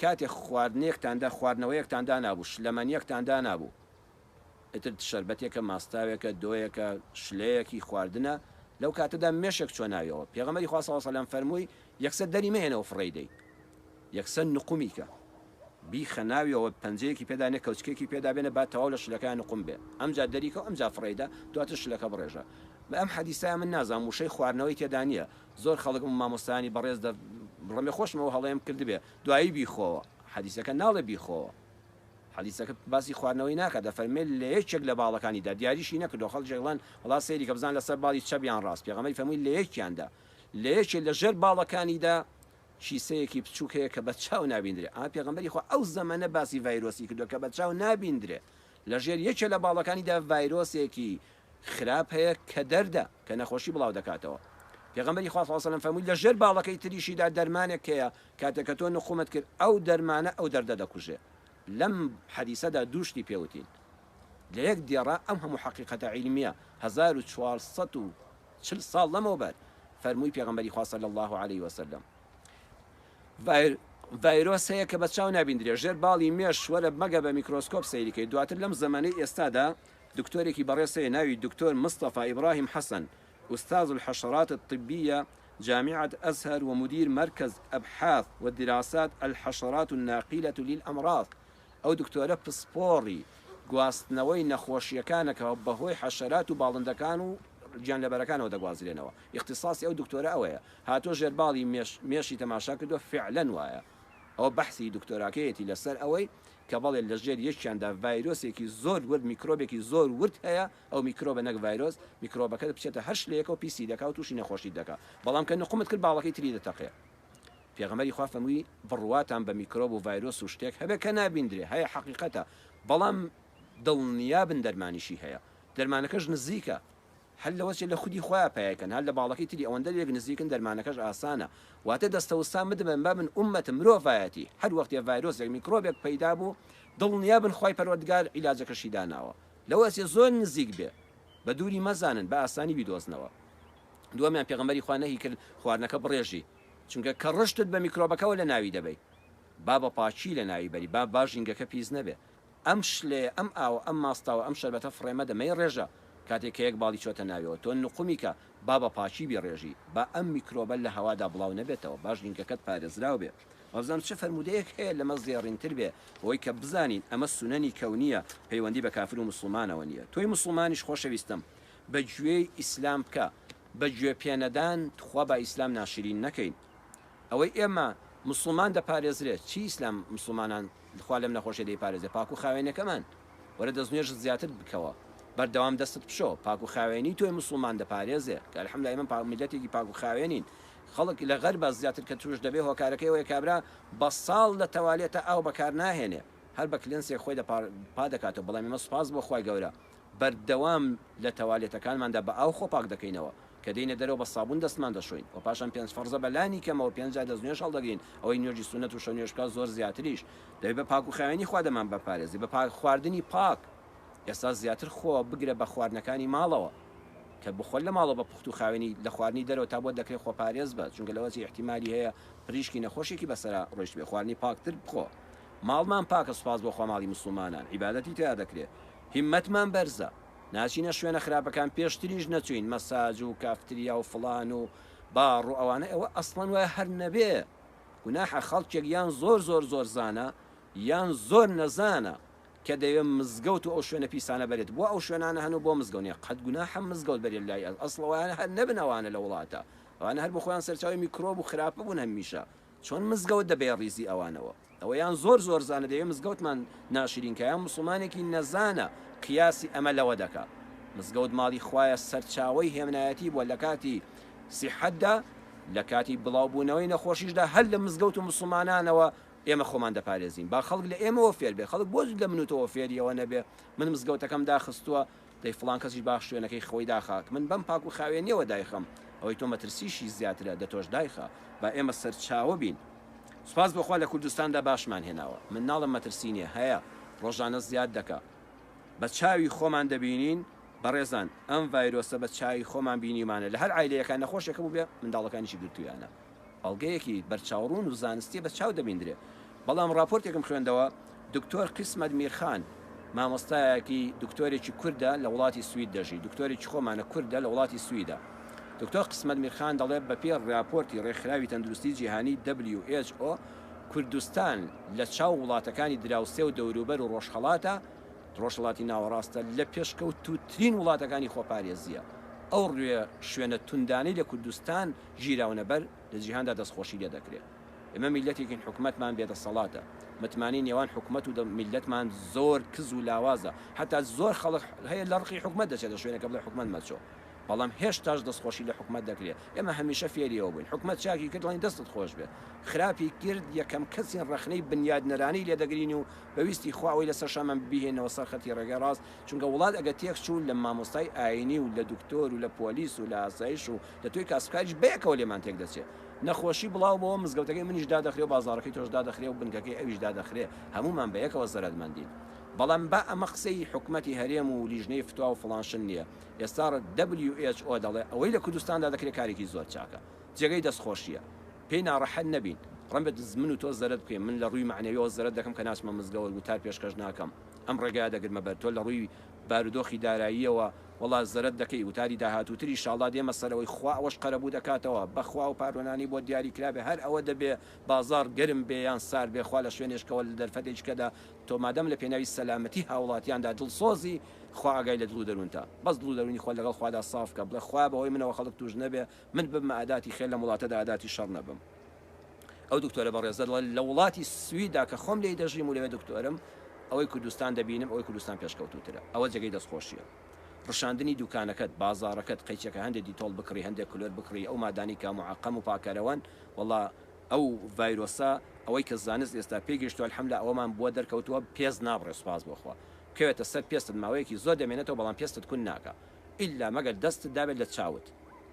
کاتێک خواردنێکتاندا خواردنەوەیەکتاندا نابوو شلەمەنیەکتاندا نابوو ئتر شەربەتێکە ماستاوێکە دۆیەکە شلەیەکی خواردنە لەو کاتەدا مێشێک چۆ ناویەوە پێغەمبەری خوا صلی الله علیه و سلم فەرمووی یەکسەر دەری مەهێنەوە فڕێدەی یەکسەر نقومیکە بیخە ناویەوە پەنجەیەکی پێدا نێ کەوچکێکی پێدا بێنە با تەواو لە شلەکان نقم بێ ئەمجا دەریکە و ئەمجا فڕێدا دواتر شلەکە بڕێژە ئەم حەدیثە من نازانم وشەی خواردنەوەی تێدا نییە زۆر خەڵک مامۆستانی بەڕێز بڕەمێ خۆشمەوە هەڵەیەم کردبێ دوایی بیخۆوە حەدیثەکە ناڵێ بیخۆوە حەدیثەکە باسی خواردنەوەی ناکات دەفەرمێت لە یەکێک لە باڵەکانیدا دیاریشی نەکردو خەڵک وڵا سەیری کە بزان لەسەر باڵی چەبیان ڕاست پێغەمبەری فەرمووی لە یەکیاندا لە یەکێک لە ژێر باڵەکانیدا شیسەیەکی بچووک هەیە کە بە چاو نابیندرێ پێغەمبەری خوا ئەو زەمانە باسی ڤایرۆسی کردو کە بە چاو نابیندرێ لە ژێر یەکێک لە باڵەکانیدا ڤایرۆسێکی خراپ هەیە کە دەردە کە نەخۆشی بڵاو دەکاتەوە پێغەمبەری خوا صلی الله علیه و سلم فەرمووی لە ژێر باڵەکەی تریشیدا دەرمانێک هەیە کاتێک کە تۆ نخومت کرد ئەو دەرمانە ئەو دەردە دەکوژێ لەم حەدیسەدا دووشتی پێوتین لە یەک دێڕا ئەم هەموو حەقیقەتە عیلمیە 1440 ساڵ لەمەوبەر فەرمووی پێغەمبەری خوا صلی الله عليه وسلم ڤایرۆس هەیە کە بە چاو نابیندرێ ژێر باڵی مێش وەرە مەگە بە میکرۆسکۆپ سەیریکەی دواتر لەم زەمانەی ئێستادا دکتۆرێکی بەڕێسەیە ناوی دکتۆر مصطفى إبراهيم حسن أستاذ الحشرات الطبية جامعة أزهر ومدير مركز أبحاث والدراسات الحشرات الناقلة للأمراض أو دكتورة بسبوري گواستنەوەی نەخۆشیەکانەکە بەهۆی حەشەرات و باڵندەکان و گیان لەبەرەکانەوە دەگوازرێنەوە اختصاصی ئەو دکتۆرە ئەوەیە هاتۆ ژێرباڵی مێشی تەماشا کردووە فعلەن وایە ئەوە بەحسی دکتۆراکەیەتی لەسەر ئەوەی کە بەڵێ لە ژێر یەکیاندا ڤایرۆسێکی زۆر ورد میکرۆبێکی زۆر ورد هەیە ئەو میکرۆبە نەک ڤایرۆس میکرۆبەکە بچێتە هەر شلەیەکە و پیسی دەکا و تووشی نەخۆشی دەکا بەڵام کە نقومت کرد باڵەکەی تری دەتەقێ پێغەمبەری خوا فەرمووی بڕواتان بە میکرۆب و ڤایرۆس و شتێک هەبێ کە نابیندرێ هەیە حەقیقەتە بەڵام دڵنیابن دەرمانیشی هەیە دەرمانەکەش نزیکە هەر لەوەچێ لە خودی خۆیان پێیەکەن هەر لە باڵەکەی تری ئەوەندە لێک نزیکن دەرمانەکەش ئاسانە واتە دەستەوسان بدەبن بابن ئومەتە مرۆڤایەتی هەر وەختێ ڤایرۆسێک میکرۆبێک پەیدا بوو دڵنیابن خۆی پەروەردگار عیلاجەکەشی داناوە لەوەچێ زۆر نزیک بێ بە دووری مەزانن بە ئاسانی بیدۆزنەوە دووەمیان پێغەمبەری خوا نەهی کرد خواردنەکە بڕێژی چونکە کە ڕشتت بە میکرۆبەکەەوە لە ناوی دەبەی با بە پاچی لە ناوی بەری با باژینگەکە پیس نەبێ ئەم شلێ ئەم ئاوە ئەم ماستاوە ئەم شەربەتە فڕێمە دەمەی ڕێژە کاتێک کە یەک باڵی چۆتە ناویەوە تۆ نقومی کە با بە پاچی بێڕێژی با ئەم میکرۆبە لە هەوادا بڵاو نەبێتەوە باژینگەکەت پارێزراو بێ وەبزانم چه فەرمودەیەک هەیە لەمە زێڕینتر بێ ئەوەی کە بزانین ئەمە سونەنی کەونیە پەیوەندی بە کافر و مسلمانەوە نییە تۆی مسلمانیش خۆشەویستم بە گوێی ئیسلام بکە بە گوێ پێنەدان خوا بە ئیسلام ناشرین نەکەین ئەوەی ئێمە مسلمان دەپارێزرێت چی ئیسلام مسلمانان خوا لەم نەخۆشیە دەیپارێزێ پاک و خاوێنەکەمان وەرە دەستنوێژت زیاتر بکەوە بەردەوام دەستت بشۆ پاک و خاوێنی تۆی مسلمان دەپارێزێ کە الحەمدولillah ئێمە میلەتێکی پاک و خاوێنین خەڵک لە غەربە زیاتر کە توش دەبێ هۆکارەکەیەوەی کابرا بە ساڵ لە تەوالێتە ئاو بەکار ناهێنێ هەر بە کلێنسێک خۆی پا دەکاتەوە بەڵام ئێمە سوپاس بۆ خۆی گەورە بەردەوام لە تەوالێتەکانماندا بە ئاو خۆ پاک دەکەینەوە کە دێنە دەرەوە بە سابون دەستمان دەشوین و پاشان پێنج فەرزە بەلانی کەمەوە پێنج دەستنوێژ هەڵدەگرین ئەوەی نوێژی سونەت و شەونێژکە زۆر زیاتریش دەبێت بە پاک و خاوێنی خوا دەمان بەپارێزی بە پاک خواردنی پاک ئێستا زیاتر خۆ بگرە بە خواردنەکانی ماڵەوە کە بخۆل لە ماڵەوە بە پوخت و خاوێنی لە خواردنی دەرەوە تا بۆ دەکرێت خۆ پارێز بە چونکە لەوەی احتیمالی هەیە پریشکی نەخۆشێکی بەسەرا ڕۆیشت بێ خواردنی پاکتر بخۆ ماڵمان پاکە سوپاس بۆ خوا ماڵی مسلمانان عیبادەتی تیا دەکرێت هیممەتمان بەرزە ناچینە شوێنە خراپەکان پێشتریش نەچوین مەساج و کافتریا و فڵان و باڕ و ئەوانە ئەوە ئەسڵەن وایە هەر نەبێ گوناحە خەڵکێک یان زۆر زانە یان زۆر نەزانە کە دەوێت مزگەوت و ئەو شوێنە پیسانە بێت بۆ ئەو شوێنانە هەنوو بۆ مزگەونێ قەت گوناحە مزگەوت بەرێت لای ئەسڵەوەیان هەر نەبن ئەوانە لە وڵاتە ئەوانە هەر بۆ خۆیان سەرچاوی میکرۆب و خراپە بوون هەمیشە چۆن مزگەوت دەبێ ڕیزی ئەوانەوە ئەوەیان زۆر زانە دەوێت مزگەوتمان ناشرین کە یان مسلمانێکی نەزانە قیاسی ئەمە لەوە دەکات مزگەوت ماڵی خوایە سەرچاوی هێمنایەتی بووە لە کاتی سیحەتدا لە کاتی بڵاوبوونەوەی نەخۆشیشدا هەر لە مزگەوت و مسلمانانەوە ئێمە خۆمان دەپارێزین با خەڵک لە ئێمەوە فێر بێ خەڵک بۆ لە منوتەوە فێریەوە نەبێ من مزگەوتەکەم داخستووە دەی فڵان کەسی باش شوێنەکەی خۆی داخاک من بەم پاک و خاوێنیەوە دایخەم ئەوەی تۆ مەترسیشی زیاترە دەتۆش دایخە با ئێمە سەرچاوە بین سوپاس بخوا لە کوردستاندا باشمان هێناوە من ناڵم مەترسینێ هەیە ڕۆژانە زیاد دەکا بە چاوی خۆمان دەبینین بەڕێزان ئەم ڤایرۆسە بە چاوی خۆمان بینیمانە لە هەر عایلەیەکان نەخۆشێکە بوو بێ منداڵەکانیشی گرتویانە بەڵگەیەکی بەرچاوڕون و زانستی بە چاو دەبیندرێ بەڵام راپۆرتێکم خوێندەوە دکتۆر قسمەت میرخان مامۆستایەکی دکتۆرێکی کووردە لە وڵاتی سوید دەژی دکتۆرێکی خۆمانە کووردە لە وڵاتی سویدە دکتۆر قسمەت میرخان دەڵێ بە پێ راپۆرتی ڕێکخراوی تەندروستی جیهانی WHO کوردستان لە چاو وڵاتەکانی دراوسێ و دەوروبەر و ڕۆژهەڵاتە ڕۆژهەڵاتی ناوەڕاستە لە پێشکەوتوترین وڵاتەکانی خۆپارێزیە ئەو ڕوێ شوێنە توندانەی لە کوردستان ژیراونەبەر لە جیهاندا دەستخۆشی لێ دەکرێت ئێمە میلەتێکین حکومەتمان بێدەسەڵاتە متمانی نێوان حکومەت و میلەتمان زۆر کز و لاوازە حتا زۆر خەڵک هەیە لە ڕقی حکومەت دەچێت لە شوێنەکە بڵێ حکومەت مەچۆ بەڵام هێشتاش دەستخۆشی لە حکومەت دەکرێت ئێمە هەمیشە فێریەوە بووین حکومەت چاکی کرد لەنی دەستت خۆش بێ خراپی کرد یەکەم کەسین ڕەخنەی بنیادنەرانی لێ دەگرین و بەویستی خواوەی لەسەر شەمان بهێنەوە سەر خەتی ڕێگە ڕاست چونکە وڵات ئەگە تێک چوو لە مامۆستای ئاینی و لە دکتۆر و لە پۆلیس و لە ئاسایش و لە توی کاسبکاریش بەیەکەوە لێمان تێک دەچێت نەخۆشی بڵاو بۆ مزگەوتەکەی منیش دادەخرێ و بازارەکەی تۆش دادەخرێ و بنکەکەی ئەویش دادەخرێ هەمومان بە یەکەوە زەرەتمەندین بەڵام بە ئەمە قسەی حکوومەتی هەرێم و لیژنەی فتووا و فڵانشن نییە ئێستا WHO دەڵێ ئەوەی لە کوردستاندا دەکرێت کارێکی زۆر چاکە جێگەی دەستخۆشیە پێی ناڕەحەت نەبین ڕەنبێت من و تۆ زەرت بکەین من لە ڕووی معنەویەوە زەرت دەکەم کە ناسمە مزگەوت و تا پێشکەش ناکەم ئەم ڕێگای دەگرمە بەر تۆ لە ڕووی بارودۆخی داراییەوە وڵات زەرت دەکەی وتاری داهاتووتری شاڵا دێمە سەرەوەی خوا ئەوەش قەرەبوو دەکاتەوە بەخوا و پارۆنانی بۆ دیاری کرابێ هەر ئەوە دەبێ بازار گەرم بێ یان سار بێ خوا لە شوێنێشکەوە لە دەرفەتێکەدا تۆ مادەم لە پێناوی سەلامەتی هاوڵاتیاندا دڵسۆزی خوا ئاگای لە دڵ دەروونتە بەس دڵ دەرونی خۆ لەگەڵ خوادا سافکە بڵێ خوا بەوەی منەوە خەڵک توش نەبێ من ببمە ئاداتی خێر لە وڵاتەدا ئاداتی شەڕ نەبم ئەو دکتۆرە بەڕێزە لە وڵاتی سویدا کە خۆم لێی دەژیم و لەوێ دکتۆرم ئەوەی کوردستان دەبینم ئەوەی کوردستان پێشکەوتوترە ئەوە جێگەی دەستخۆشیە ڕشاندنی دوکانەکەت بازارەکەت قەیچەکە هەندێک دیتۆڵ بکڕی هەندێک کولۆر بکڕی ئەو مادانی کە معقەم و پاکەرەوەن وەڵا ئەو ڤایرۆسە ئەوەی کە زانست ئێستا پێگەشتووە الحەمدلە ئەوەمان بووە دەرکەوتووە پێز نابڕێ سوپاس بۆخوا کەوێتە سەر پێستت ماوەیەکی زۆر دەمێنێتەوە بەڵام پێستت کون ناکە ئیلا مەگەر دەستت دابێت لە چاوت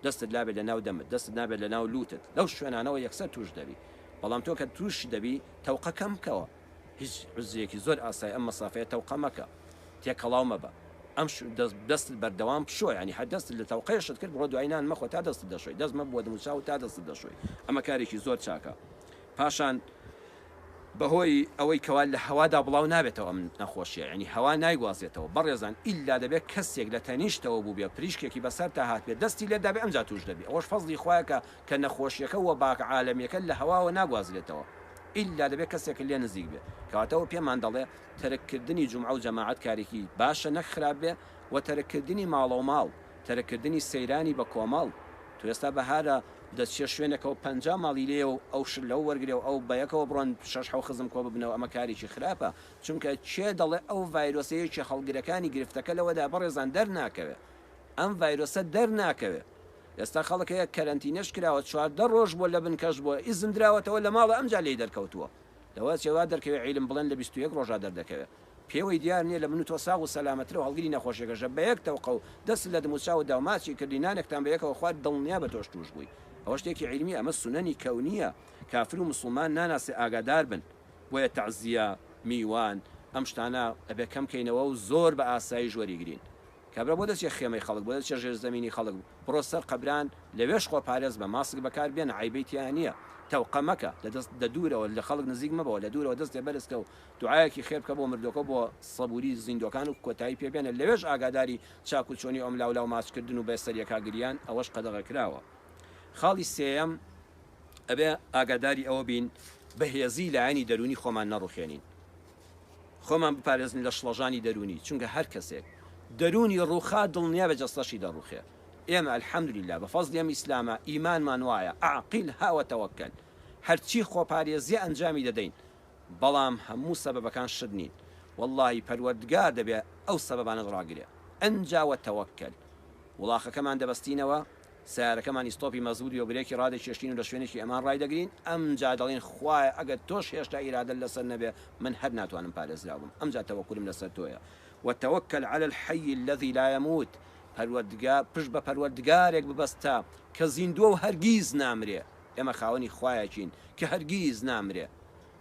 دەستت لابێت لە ناو دەمت دەستت نابێت لە ناو لوتت لەو شوێنانەوە یەکسەر توش دەبی بەڵام تۆ کە توش دەبی تەوقە کەمکەوە هیچ عزیەکی زۆر ئاسایی ئەم مەسافەیە تەوقە مەکە تێکەڵاو مەبە ئەم دەست بەردەوام پشۆ ینی هەر دەست لە تەوقەیەشت کرد بڕۆ دوایینان مەخۆ تا دەست دەشۆی دەستمە بۆ دەموچاو تا دەست دەشۆی ئەمە کارێکی زۆر چاکە پاشان بەهۆی ئەوەی کەوال لە هەوادا بڵاو نابێتەوە ئەم نەخۆشیە ینی هەوا نایگوازێتەوە بەڕێزان ئیلا دەبێت کەسێک لە تەنیشتەوە بوو بێ پریشکێکی بەسەر تا هات بێت دەستی لێ دابێ ئەمجا توش دەبێت ئەوەش فەزلی خوایەکە کە نەخۆشیەکە وە باک عالەمیەکە لە هەواوە ناگوازرێتەوە ئیلا دەبێت کەسێک لێ نزیک بێ کەواتەوە پێمان دەڵێ تەرککردنی جومعە و جەماعەت کارێکی باشە نەخراب بێ و تەرککردنی ماڵە و ماڵ تەرککردنی سەیرانی بە کۆمەڵ تو ئێستا بەهارە دەچێ شوێنێکەوە 50 ماڵی لێ و ئەو شر لەو وەرگێ و ئەو بەیەکەوە بڕۆن 6 خزم کۆ ببنەوە ئەمە کارێکی خراپە چونکە چێ دەڵێ ئەو ڤایرۆسەیەکی هەڵگرەکانی گرفتەکە لەوەدا بەڕێزان دەرناکەوێت ئەم ڤایرۆسە دەرناکەوێت ئێستا خەڵکەیە کەرەنتینەش کراوە 14 ڕۆژ بۆ لە بنکەش بۆ ئیزم دراوەتەوە لە ماڵە ئەمجا لێی دەرکەوتووە لەوە چێوا دەرکەوێت عیلم بڵێن لە 21 ڕۆژا دەردەکەوێت پێوەی دیار نییە لە من و تۆ ساغ و سەلامەترە و هەڵگیری نەخۆشیەکەژە بە یەک تەوقە و دەست لە دموچاو و داوماچی کردی نانێکتان بە یەکەوە خوارد دڵنیا بە تۆش توش بووی ئەوە شتێکی عیلمی ئەمە سونەنی کەونیە کافر و مسلمان ناناسێ ئاگادار بن بۆیە تەعزیە میوان ئەم شتانە ئەبێ کەم کەینەوە و زۆر بە ئاسایی ژوەریگرین کابرا بۆ دەچێت خێمەی خەڵک بۆ دەچێت ژێر زەمینی خەڵک بڕۆ سەر قەبران لەوێش خۆ پارێز بە ماسک بەکار بێن عیبەیتیان نییە تەوقە مەکە لە دوورەوە لە خەڵک نزیک مەبەوە لە دوورەوە دەست بەرزکە و دوعایەکی خێر بکە بۆ مردۆکە بۆ سەبووری زیندۆکان و کۆتایی پێبێنە لەوێش ئاگاداری چاک و چۆنی ئەم لاو ماچکردن و بەسەریەکە گریان ئەوەش قەدەغە کراوە خاڵی سێەم ئەبێ ئاگاداری ئەوە بین بەهێزی لایەنی دەرونی خۆمان نەڕوخێنین خۆمان بپارێزن لە شڵەژانی دەرونی چونکە هەر کەسێک دەرونی ڕووخا دڵنیا بە جەستەشی دەڕوخێ ئێمە الحەمدولله بە فەزلی ئەم ئیسلامە ئیمانمان وایە عاقیل هاوە تەوەکەل هەرچی خۆپارێزی ئەنجامی دەدەین بەڵام هەموو سەبەبەکان شت نین واللهی پەروەردگار دەبێ ئەو سەبەبانت ڕاگرێ ئەنجاوە تەوەکەل وڵاخەکەمان دەبەستینەوە سیارەکەمانی ستۆپی مەزبوطی و برێکی ڕادێکێشتین و لە شوێنێکی ئەمان ڕای دەگرین ئەمجا دەڵێن خوایە ئەگەر تۆش هێشتا ئیرادەت لەسەر نەبێ من هەر ناتوانم پارێزرا بم ئەمجا تەوەکولم لەسەر تۆیە وتەوەکەل على الحي الذي لا يموت پەروەردگار پشت بە پەروەردگارێک ببەستە کە زیندووە و هەرگیز نامرێ ئێمە خاوەنی خوایەکین کە هەرگیز نامرێ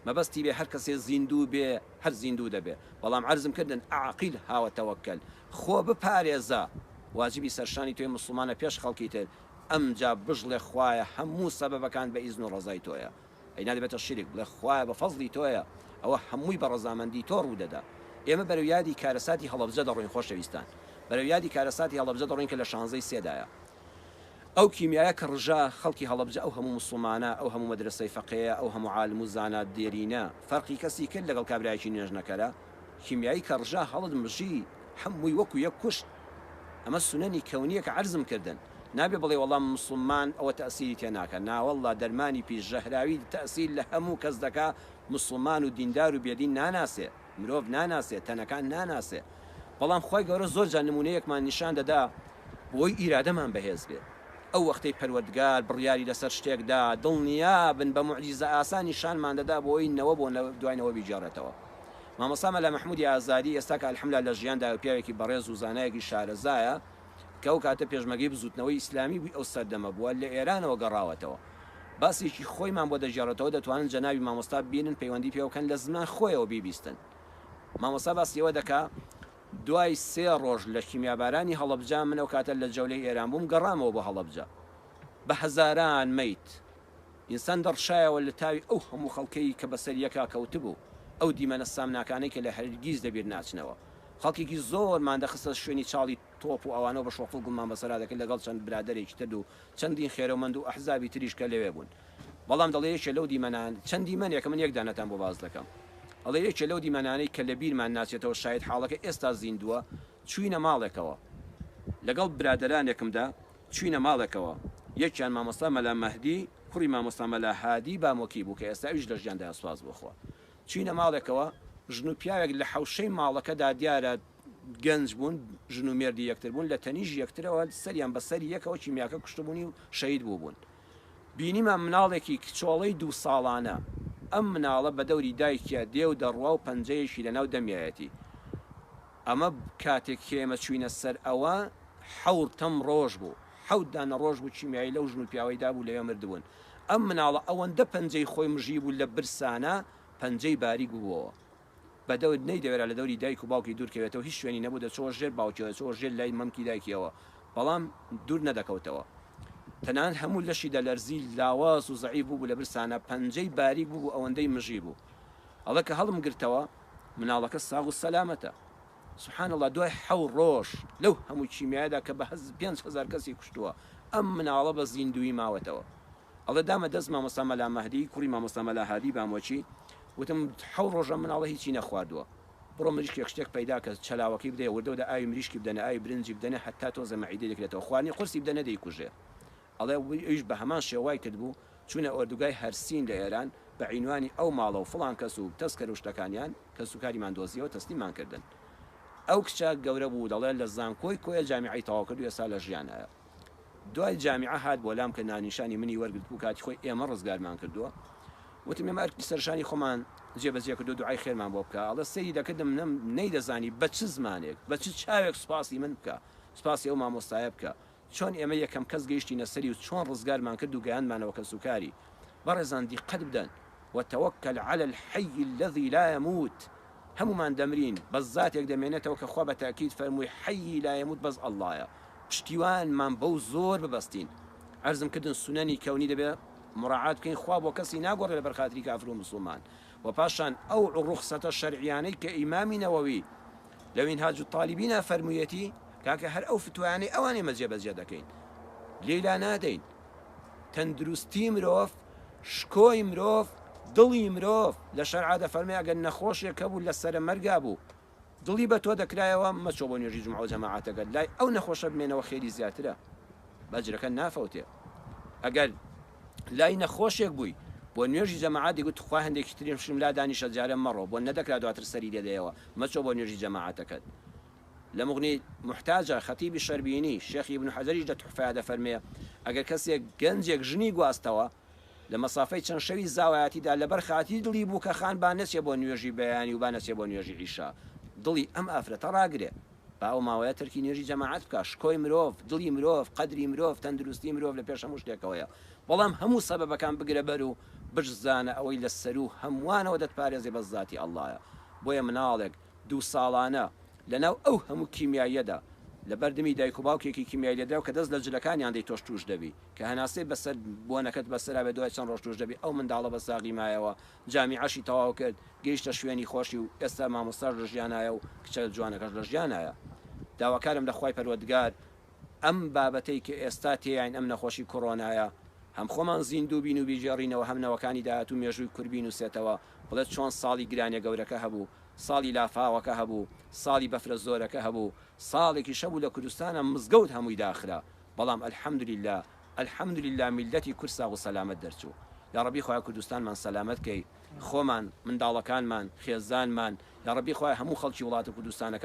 مەبەستی بێ هەر کەسێ زیندوو بێ هەر زیندوو دەبێ بەڵام عەرزم کردن عاقیل هاوە تەوەکەل خۆ بپارێزە واجبی سەرشانی توی مسلمانە پێش خەڵکی تر ئەمجا بژڵێ خوایە هەموو سەبەبەکان بە ئیزن و ڕەزای تۆیە ئەینا دەبێتە شیرک بڵێ خوایە بە فەزلی تۆیە ئەوە هەمووی بە ڕەزامەندی تۆ ڕوودەدا ئێمە بەرەو یادی کارەساتی هەڵەبجە دەڕۆین خۆشەویستان بەرەو یادی کارەساتی هەڵەبجە دەڕۆین کە لە 16 سێدایە ئەو کیمیایە کە ڕژا خەڵکی هەڵەبجە ئەو هەموو مسلمانە ئەو هەموو مەدرسەی فەقێیە ئەو هەموو عالم و زانات دێرینە فەرقی کەسی کرد لەگەڵ کابرایەکی نوێژنەکەرە کیمیایی کە ڕژا هەڵت مژی هەمووی وەکو یەک کوشت ئەمە سونەنی کەونیە کە عەرزم کردن نابێ بڵێ وەڵام مسلمان ئەوە تەئسیری تێ ناکە ناوەڵڵا دەرمانی پیشژەهراوی تەئسیر لە هەموو کەس دەکا مسلمان و دیندار و بێدین ناناسێ مرۆڤ ناناسێ تەنەکان ناناسێ بەڵام خۆی گەورە زۆر جان نمونەیەکمان نیشان دەدا بۆی ئیرادەمان بەهێز بێت ئەو وەختەی پەروەردگار بڕیاری لەسەر شتێکدا دڵنیا بن بە موعجیزە ئاسانی شانمان دەدا بۆی نەوە بۆ دوایەوە بیجارەتەوە مامۆستا مەلا مەحموودی ئازادی ئێستا کە الحەمدولله لە ژیاندا پیاوێکی بەڕێز و زانایەکی شارەزایە کە ئەو کاتە پێشمەگەی بزوتنەوەی ئیسلامی بووی ئەو سەردەمە بووە لە ئێرانەوە گەڕاوەتەوە باسێکی خۆیمان بۆ دەژێڕێتەوە دەتوانن جەناوی مامۆستا بینن پەیوەندی پێوەکەن لە زمان خۆیەوە بیبیستن. مامۆستا باسیەوە دەکا دوای 3 ڕۆژ لە کیمیابارانی هەڵەبجا منەو کاتە لە جەولەی ئێران بووم گەڕامەوە بۆ هەڵەبجا بە هەزاران مەیت ئینسان دەڕشایەوە لە تاوی ئەو هەموو خەڵکەی کە بەسەر یەکا کەوتبوو ئەو دیمەنە سامناکانەی کە لە هەرگیز دەبیر ناچنەوە. خەڵکێکی زۆرمان دەخستە شوێنی چاڵی تۆپ و ئەوانەوە بە شۆفڵ گوڵمان بەسەرا دەکەن لەگەڵ چەند برادێکی تر و چەندین خێرەومەند و ئەحزابی تریشکە لەوێ بوون. بەڵام دەڵێ یەکێ لەو دیمەنان چەند دیمەنێکە من یەک دانەتان بۆ باز دەکەم. ئەڵێ یەکێ لەو دیمەنانەی کە لە بیرمان ناچێتەوە شاید حاڵەکە ئێستا زیندووە چوینە ماڵێکەوە لەگەڵ برادەرانێکمدا چوینە ماڵێکەوە یەکیان مامۆستا مەلا مەهدی کوڕی مامۆستا مەلا هادی بامۆکی بوو کە ئێستا ئەویش لە ژیاندا سواز بخوا چوینە ماڵێکەوە ژن و پیاوێک لە حەوشەی ماڵەکەدا دیارە گەنج بوون ژن و مێردی یەکتر بوون لە تەنیژ یەکترەوە سەریان بەسەری یەکەوە چیمیاکە کوشتبوونی و شەید بوون. بینیمە مناڵێکی کچۆڵەی 2 ساڵانە ئەم مناڵە بە دەوری دایکە دێو دەڕوا و پەنجەیەشی لەناو دەمیایەتی. ئەمە کاتێک کێمە چوینە سەر ئەوە 7 ڕۆژ بوو 7 دانە ڕۆژ بوو چیمیایی لەو ژن و پیاوەیدا بوو لەوێ مردبوون. ئەم مناڵە ئەوەندە پەنجەی خۆی مژی بوو لە برسانە پەنجەی باریک بووەوە بەدەوت نەیدەوێرە لە دەوری دایک و باوکی دوورکەوێتەوە هیچ شوێنی نەبوو دەچۆ ژێر باوکیەوە چۆ ژێر لای مەمکی دایکیەوە بەڵام دوور نەدەکەوتەوە. تەنان هەموو لەشی دەلەرزی لاواز و زەعیف بوو لە برسانە پەنجەی باریک بوو ئەوەندەی مژی بوو. ئەڵە کە هەڵم گرتەوە مناڵەکە ساغ و سەلامەتە. سبحان الله دوای 7 ڕۆژ لەو هەموو چیمیادا کە بە 5,000 کەسی کوشتووە ئەم مناڵە بە زیندوی ماوەتەوە. ئەڵە دامە دەست مامۆستا مەلا مەهدی کوڕی مامۆستا مەلا هادی بامۆچی وتم 7 ڕۆژە مناڵە هیچی نەخواردووە بڕۆ مریشکێک شتێک پەیدا کە چەلاوەکەی بدەیە وردەوە ئاوی مریشکی بدەنە ئاوی برنجی بدەنە هەتا تۆزە مەعیدە دەکرێتەوە خواردنی قورسی بدەنە دەیکوژێ. ئەڵێ ئەویش بە هەمان شێوای کرد بوو چوونە ئۆردوگای هەرسین لە ئێران بە عینوانی ئەو ماڵە و فڵان کەس و تەسکەر و شتەکانیان کە سوکاریمان دۆزیەوە تەسلیمان کردن. ئەو کچە گەورە بوو دەڵێ لە زانکۆی کۆیە جامیعەی تەواو کرد و ئێستا لە ژیانایە. دوای جامیعە هات بۆ لام کە نانیشانی منی وەرگرت بوو کاتی خۆی ئێمە ڕزگارمان کردووە وتم ئێمە ئەرکی سەرشانی خۆمان جێبەجێ کرد و دوعای خێرمان بۆ بکە. ئەڵە سەیری دەکردم نەیدەزانی بە چ زمانێک بە چ چاوێک سوپاسی من بکە سوپاسی ئەو مامۆستایە بکە چۆن ئێمە یەکەم کەس گەیشتینە سەری و چۆن ڕزگارمان کرد و گەیاندمانەوە کە سوکاری. بەڕێزان دیقەت بدەن وتەوەکەل عەلە الحەی الەذی لا یەموت. هەمومان دەمرین بەس زاتێک دەمێنێتەوە کە خوا بە تاکید فەرمووی حەیی لا یەموت بەس ئەڵڵایە. پشتیوانمان بەو زۆر ببەستین. عەرزم کردن سونەنی کەونی دەبێت مراعات بکەین خوا بۆ کەسی ناگۆڕێ لە بەرخاتری کافر و مسلمان. و پاشان ئەو ڕوخسەتە شەرعیانەی کە ئیمامی نەوەوی لەو منهاج الطالبینە فەرموویەتی کاکە هەر ئەو فتوانەی ئەوانێ مەجێبەجێ دەکەین لێلا نادەین. تەندروستی مرۆڤ شکۆی مرۆڤ دڵی مرۆڤ لە شەرعا دەفەرمێ ئەگەر نەخۆشێک هەبوو لە سەرە مەرگا بوو دڵی بە تۆ دەکرایەوە مەچۆ بۆ نوێژی جومعە و جەماعەتەکەت لای ئەو نەخۆشە بمێنەوە خێری زیاترە بەجرەکە نافەوتێ. ئەگەر لای نەخۆشێک بووی بۆ نوێژی جەماعەت دیگوت خوا هەندێکی تریم شم لا دانیشە جارە مەڕۆ بۆ نەدەکرا دواتر سەری دەدەیەوە مەچۆ بۆ نوێژی جەماعەتەکەت. لە مغنی محتاجە خەتیبی شەربینی شێخی ابن حەجەریش لە توحفەیە دەفەرمێ ئەگەر کەسێک گەنجێک ژنی گواستەوە لە مەسافەی چەند شەوی زاوایەتیدا لەبەر خاتی دڵی بوو کە خان با نەچێ بۆ نوێژی بەیانی و با نەچێ بۆ نوێژی عیشا دڵی ئەم ئافرەتە ڕاگرێ با ئەو ماوەیە تەرکی نوێژی جەماعەت بکە. شکۆی مرۆڤ دڵی مرۆڤ قەدری مرۆڤ تەندروستی مرۆڤ لە پێش هەموو شتێکەوەیە. بەڵام هەموو سەبەبەکان بگرە بەر و بشزانە ئەوەی لە سەر و هەمووانەوە دەتپارێزێ بە زاتی ئەڵڵایە. بۆیە مناڵێک 2 ساڵانە لەناو ئەو هەموو کیمیاییەدا لە بەردەمی دایک و باوکێکی کیمیایی لەداو کە دەست لە جلەکانیان دەی تۆش توش دەبی کە هەناسەی بەسەر بۆنەکەت بەسەرا بێ دوای چەند ڕۆژ توش دەبی. ئەو منداڵە بە ساغی مایەوە جامیعەشی تەواو کرد گەیشتە شوێنی خۆشی و ئێستا مامۆستاش لە ژیانایە و کچە جوانەکەش لە ژیانایە. داواکارم لە خوای پەروەردگار ئەم بابەتەی کە ئێستا تێیان ئەم نەخۆشی کۆڕۆنایە هەم خۆمان زیندوو بین و بیجێڕینەوە هەم نەوەکانی داهات و مێژووی کوربین و سێتەوە بڵێت چۆن ساڵی گرانیە گەورەکە هەبوو ساڵی لافاوەکە هەبوو ساڵی بەفرە زۆرەکە هەبوو ساڵێکی شەبوو لە کوردستانە مزگەوت هەمووی داخرا. بەڵام الحەمدولله الحەمدولله میلەتی کورد ساغ و سەلامەت دەرچوو. یا ڕەبی خوای کوردستانمان سەلامەت کەی خۆمان منداڵەکانمان خێزانمان یا ڕەبی خوای هەموو خەڵکی وڵاتە کوردستانەکە